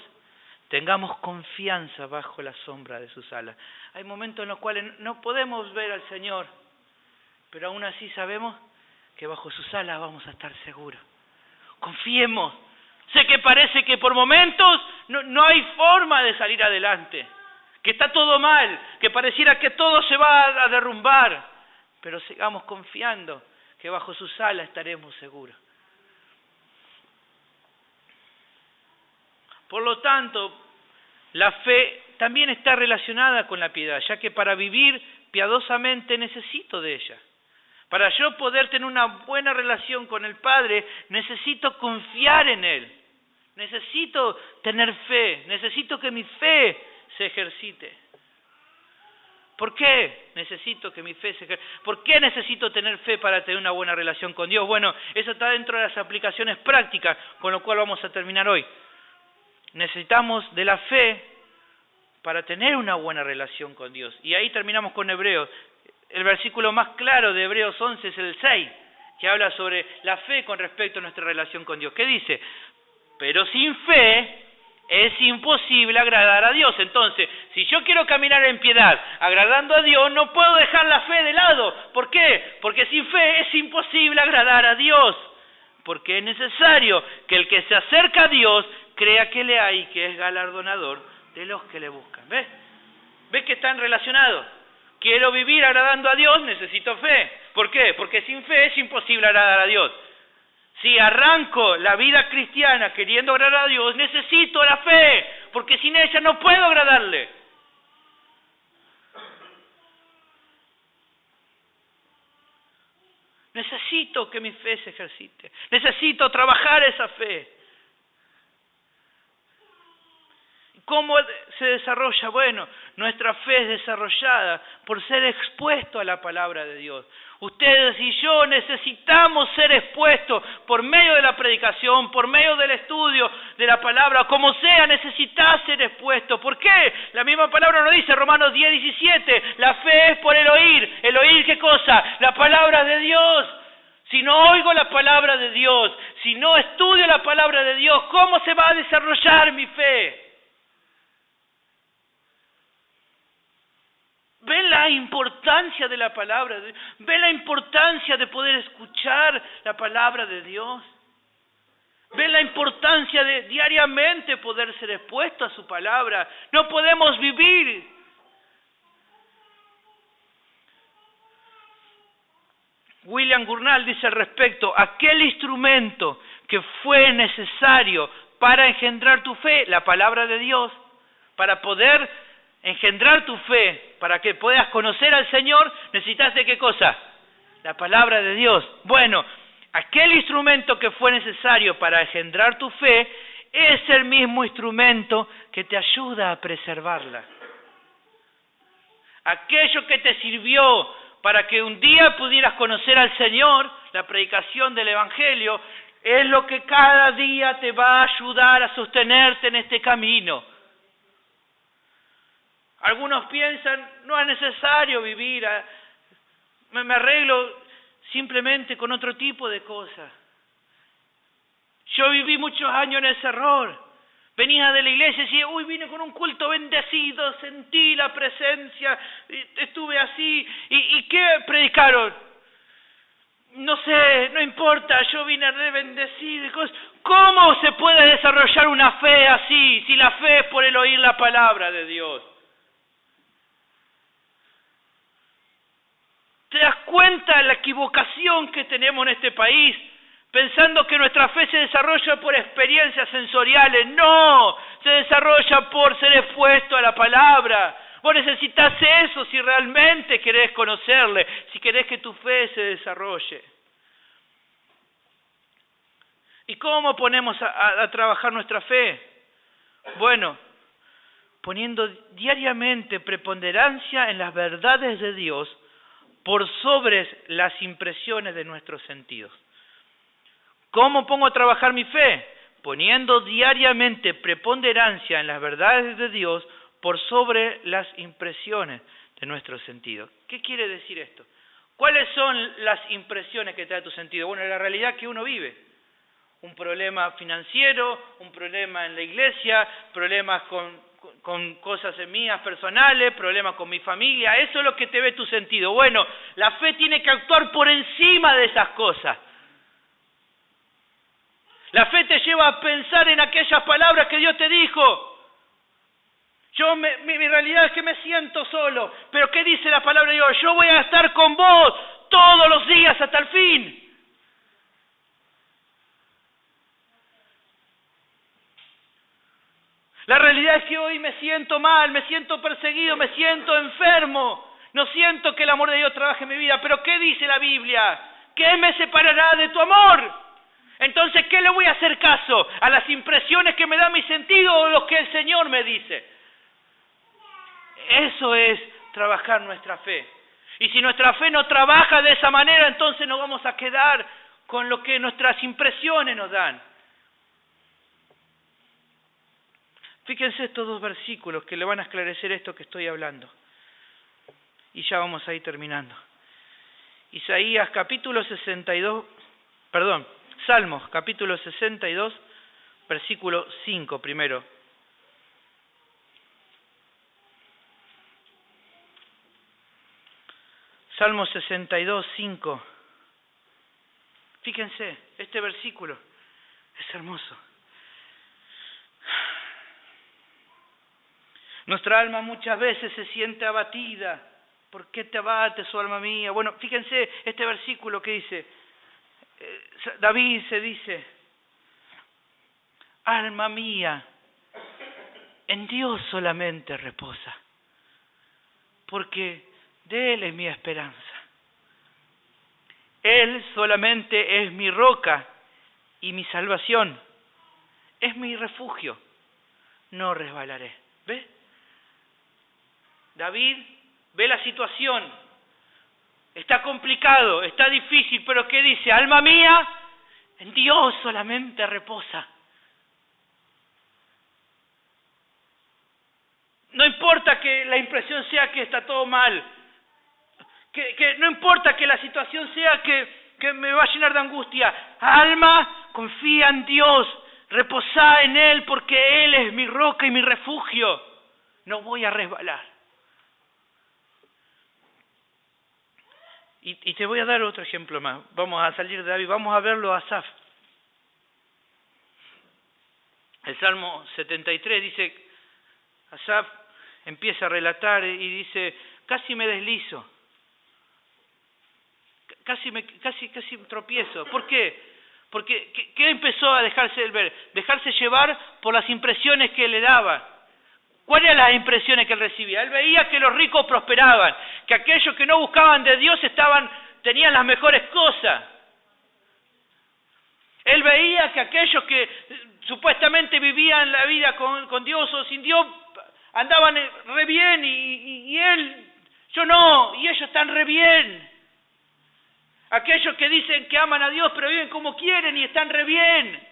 tengamos confianza bajo la sombra de sus alas. Hay momentos en los cuales no podemos ver al Señor, pero aún así sabemos que bajo sus alas vamos a estar seguros. Confiemos. Sé que parece que por momentos no hay forma de salir adelante, que está todo mal, que pareciera que todo se va a derrumbar, pero sigamos confiando que bajo sus alas estaremos seguros. Por lo tanto, la fe también está relacionada con la piedad, ya que para vivir piadosamente necesito de ella. Para yo poder tener una buena relación con el Padre, necesito confiar en Él. Necesito tener fe, necesito que mi fe se ejercite. ¿Por qué necesito que mi fe se ejercite? ¿Por qué necesito tener fe para tener una buena relación con Dios? Bueno, eso está dentro de las aplicaciones prácticas, con lo cual vamos a terminar hoy. Necesitamos de la fe para tener una buena relación con Dios. Y ahí terminamos con Hebreos. El versículo más claro de Hebreos 11 es el 6, que habla sobre la fe con respecto a nuestra relación con Dios. ¿Qué dice? Pero sin fe es imposible agradar a Dios. Entonces, si yo quiero caminar en piedad, agradando a Dios, no puedo dejar la fe de lado. ¿Por qué? Porque sin fe es imposible agradar a Dios. Porque es necesario que el que se acerca a Dios crea que le hay y que es galardonador de los que le buscan. ¿Ves? ¿Ves que están relacionados? Quiero vivir agradando a Dios, necesito fe. ¿Por qué? Porque sin fe es imposible agradar a Dios. Si arranco la vida cristiana queriendo agradar a Dios, necesito la fe, porque sin ella no puedo agradarle. Necesito que mi fe se ejercite. Necesito trabajar esa fe. ¿Cómo se desarrolla? Bueno, nuestra fe es desarrollada por ser expuesto a la palabra de Dios. Ustedes y yo necesitamos ser expuestos por medio de la predicación, por medio del estudio de la palabra, como sea, necesitas ser expuesto. ¿Por qué? La misma palabra nos dice, Romanos 10:17, la fe es por el oír. ¿El oír qué cosa? La palabra de Dios. Si no oigo la palabra de Dios, si no estudio la palabra de Dios, ¿cómo se va a desarrollar mi fe? ¿Ven la importancia de la palabra? ¿Ven la importancia de poder escuchar la palabra de Dios? ¿Ven la importancia de diariamente poder ser expuesto a su palabra? No podemos vivir. William Gurnall dice al respecto, aquel instrumento que fue necesario para engendrar tu fe, la palabra de Dios, para poder engendrar tu fe, para que puedas conocer al Señor, necesitas de qué cosa? La palabra de Dios. Bueno, aquel instrumento que fue necesario para engendrar tu fe es el mismo instrumento que te ayuda a preservarla. Aquello que te sirvió para que un día pudieras conocer al Señor, la predicación del Evangelio, es lo que cada día te va a ayudar a sostenerte en este camino. Algunos piensan, no es necesario vivir, me arreglo simplemente con otro tipo de cosas. Yo viví muchos años en ese error. Venía de la iglesia y decía, vine con un culto bendecido, sentí la presencia, estuve así. ¿Y qué predicaron? No sé, no importa, yo vine re bendecido. ¿Cómo se puede desarrollar una fe así, si la fe es por el oír la palabra de Dios? ¿Te das cuenta de la equivocación que tenemos en este país? Pensando que nuestra fe se desarrolla por experiencias sensoriales. No, se desarrolla por ser expuesto a la palabra. Vos necesitas eso si realmente querés conocerle, si querés que tu fe se desarrolle. ¿Y cómo ponemos a trabajar nuestra fe? Bueno, poniendo diariamente preponderancia en las verdades de Dios por sobre las impresiones de nuestros sentidos. ¿Cómo pongo a trabajar mi fe? Poniendo diariamente preponderancia en las verdades de Dios por sobre las impresiones de nuestros sentidos. ¿Qué quiere decir esto? ¿Cuáles son las impresiones que trae tu sentido? Bueno, la realidad que uno vive. Un problema financiero, un problema en la iglesia, problemas con cosas mías personales, problemas con mi familia. Eso es lo que te ve tu sentido. Bueno, la fe tiene que actuar por encima de esas cosas. La fe te lleva a pensar en aquellas palabras que Dios te dijo. Mi realidad es que me siento solo, pero ¿qué dice la palabra de Dios? Yo voy a estar con vos todos los días hasta el fin. La realidad es que hoy me siento mal, me siento perseguido, me siento enfermo. No siento que el amor de Dios trabaje en mi vida, pero ¿qué dice la Biblia? ¿Qué me separará de tu amor? Entonces, ¿qué le voy a hacer caso? ¿A las impresiones que me da mi sentido o lo que el Señor me dice? Eso es trabajar nuestra fe. Y si nuestra fe no trabaja de esa manera, entonces nos vamos a quedar con lo que nuestras impresiones nos dan. Fíjense estos dos versículos que le van a esclarecer esto que estoy hablando. Y ya vamos a ir terminando. Isaías capítulo 62, Salmos capítulo 62, versículo 5 primero. Salmos 62, 5. Fíjense, este versículo es hermoso. Nuestra alma muchas veces se siente abatida. ¿Por qué te abates, oh alma mía? Bueno, fíjense este versículo que dice, David se dice, alma mía, en Dios solamente reposa, porque de Él es mi esperanza. Él solamente es mi roca y mi salvación, es mi refugio, no resbalaré. ¿Ve? David ve la situación, está complicado, está difícil, pero ¿qué dice? Alma mía, en Dios solamente reposa. No importa que la impresión sea que está todo mal, que no importa que la situación sea que me va a llenar de angustia. Alma, confía en Dios, reposa en Él porque Él es mi roca y mi refugio. No voy a resbalar. Y te voy a dar otro ejemplo más. Vamos a salir de David, vamos a verlo a Asaf. El Salmo 73 dice, Asaf empieza a relatar y dice, casi me deslizo, casi tropiezo. ¿Por qué? Porque ¿qué empezó a dejarse ver? Dejarse llevar por las impresiones que le daban. ¿Cuáles eran las impresiones que él recibía? Él veía que los ricos prosperaban, que aquellos que no buscaban de Dios tenían las mejores cosas. Él veía que aquellos que supuestamente vivían la vida con Dios o sin Dios andaban re bien y él, yo no, y ellos están re bien. Aquellos que dicen que aman a Dios pero viven como quieren y están re bien.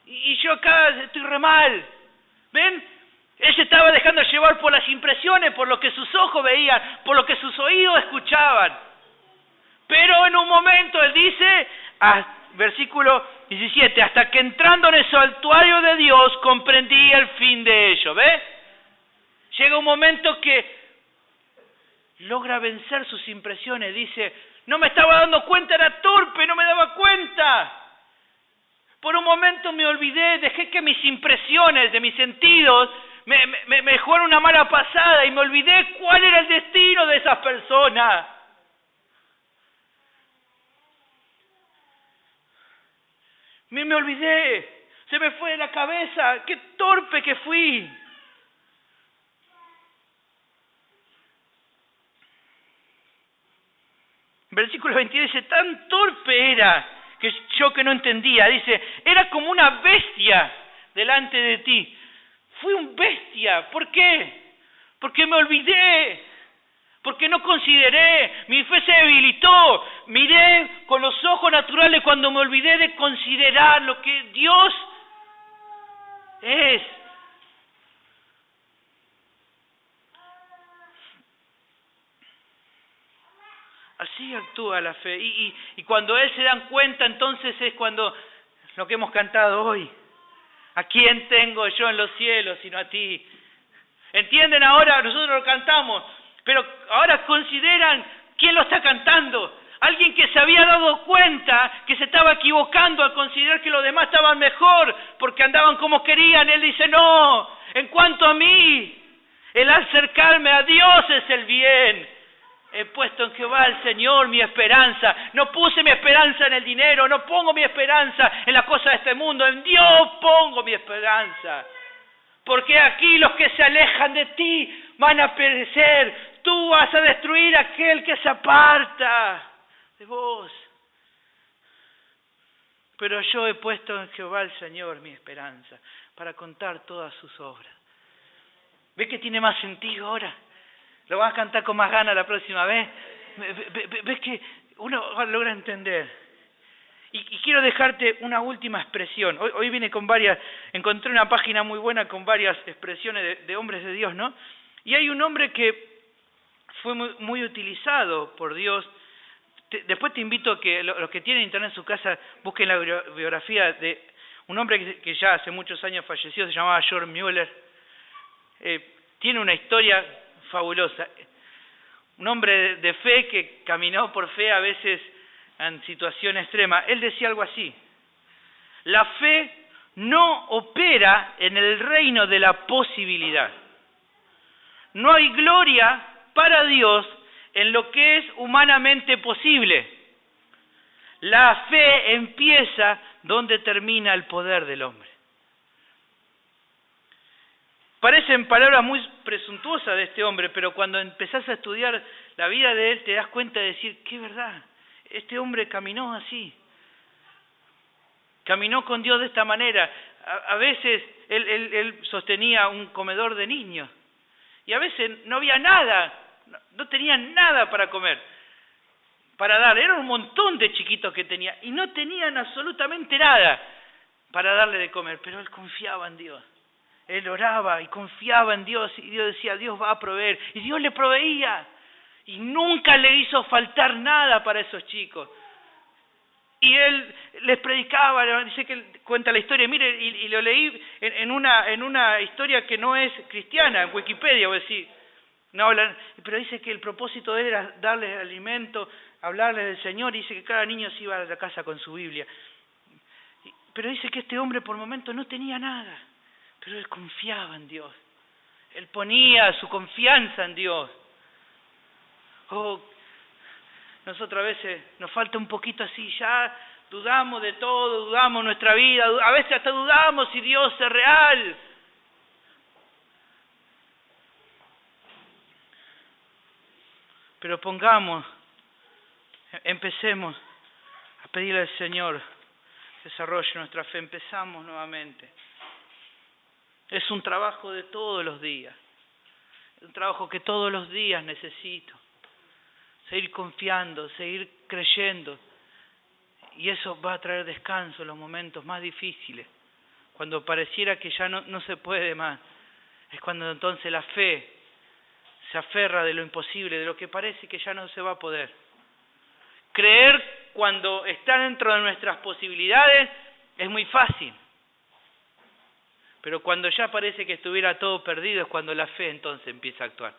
Y yo acá estoy re mal. ¿Ven? Él se estaba dejando llevar por las impresiones, por lo que sus ojos veían, por lo que sus oídos escuchaban. Pero en un momento él dice, versículo 17, hasta que entrando en el santuario de Dios comprendí el fin de ello. ¿Ve? Llega un momento que logra vencer sus impresiones. Dice, no me estaba dando cuenta, era torpe, no me daba cuenta. Por un momento me olvidé, dejé que mis impresiones de mis sentidos me jugaron una mala pasada y me olvidé cuál era el destino de esas personas. Me olvidé, se me fue de la cabeza, qué torpe que fui. Versículo 22 dice, tan torpe era que yo que no entendía, dice, era como una bestia delante de ti. Fui un bestia, ¿por qué? Porque me olvidé, porque no consideré, mi fe se debilitó, miré con los ojos naturales cuando me olvidé de considerar lo que Dios es. Así actúa la fe. Y cuando Él se dan cuenta, entonces es cuando lo que hemos cantado hoy. ¿A quién tengo yo en los cielos sino a ti? ¿Entienden ahora? Nosotros lo cantamos, pero ahora consideran quién lo está cantando. Alguien que se había dado cuenta que se estaba equivocando al considerar que los demás estaban mejor porque andaban como querían. Él dice, no, en cuanto a mí, el acercarme a Dios es el bien. He puesto en Jehová el Señor mi esperanza. No puse mi esperanza en el dinero, no pongo mi esperanza en las cosas de este mundo. En Dios pongo mi esperanza. Porque aquí los que se alejan de ti van a perecer. Tú vas a destruir a aquel que se aparta de vos. Pero yo he puesto en Jehová el Señor mi esperanza para contar todas sus obras. ¿Ves que tiene más sentido ahora? Lo vas a cantar con más ganas la próxima vez. ¿Ves que uno logra entender? Y quiero dejarte una última expresión. Hoy vine con varias, encontré una página muy buena con varias expresiones de hombres de Dios, ¿no? Y hay un hombre que fue muy utilizado por Dios. Después te invito a que los que tienen internet en su casa busquen la biografía de un hombre que ya hace muchos años falleció, se llamaba George Mueller. Tiene una historia fabulosa. Un hombre de fe que caminó por fe a veces en situación extrema. Él decía algo así: la fe no opera en el reino de la posibilidad. No hay gloria para Dios en lo que es humanamente posible. La fe empieza donde termina el poder del hombre. Parecen palabras muy presuntuosas de este hombre, pero cuando empezás a estudiar la vida de él te das cuenta de decir, qué verdad, este hombre caminó así. Caminó con Dios de esta manera. A veces él sostenía un comedor de niños y a veces no había nada, no tenían nada para comer, para dar. Eran un montón de chiquitos que tenía y no tenían absolutamente nada para darle de comer, pero él confiaba en Dios. Él oraba y confiaba en Dios y Dios decía, Dios va a proveer. Y Dios le proveía y nunca le hizo faltar nada para esos chicos. Y él les predicaba, dice que él cuenta la historia, mire, y lo leí en una historia que no es cristiana, en Wikipedia, voy a decir, no hablan, pero dice que el propósito de él era darles alimento, hablarles del Señor, y dice que cada niño se iba a la casa con su Biblia. Pero dice que este hombre por momentos no tenía nada. Pero él confiaba en Dios. Él ponía su confianza en Dios. Nosotros a veces nos falta un poquito así, ya dudamos de todo, dudamos nuestra vida, a veces hasta dudamos si Dios es real. Pero empecemos a pedirle al Señor que desarrolle nuestra fe. Empezamos nuevamente. Es un trabajo de todos los días. Es un trabajo que todos los días necesito. Seguir confiando, seguir creyendo. Y eso va a traer descanso en los momentos más difíciles. Cuando pareciera que ya no se puede más. Es cuando entonces la fe se aferra de lo imposible, de lo que parece que ya no se va a poder. Creer cuando está dentro de nuestras posibilidades es muy fácil. Pero cuando ya parece que estuviera todo perdido es cuando la fe entonces empieza a actuar.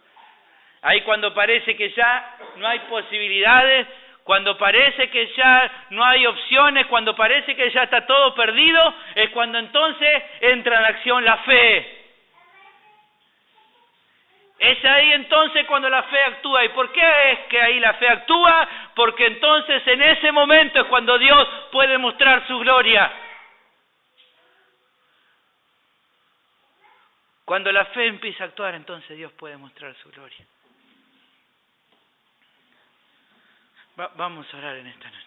Ahí cuando parece que ya no hay posibilidades, cuando parece que ya no hay opciones, cuando parece que ya está todo perdido, es cuando entonces entra en acción la fe. Es ahí entonces cuando la fe actúa. ¿Y por qué es que ahí la fe actúa? Porque entonces en ese momento es cuando Dios puede mostrar su gloria. Cuando la fe empieza a actuar, entonces Dios puede mostrar su gloria. Vamos a orar en esta noche.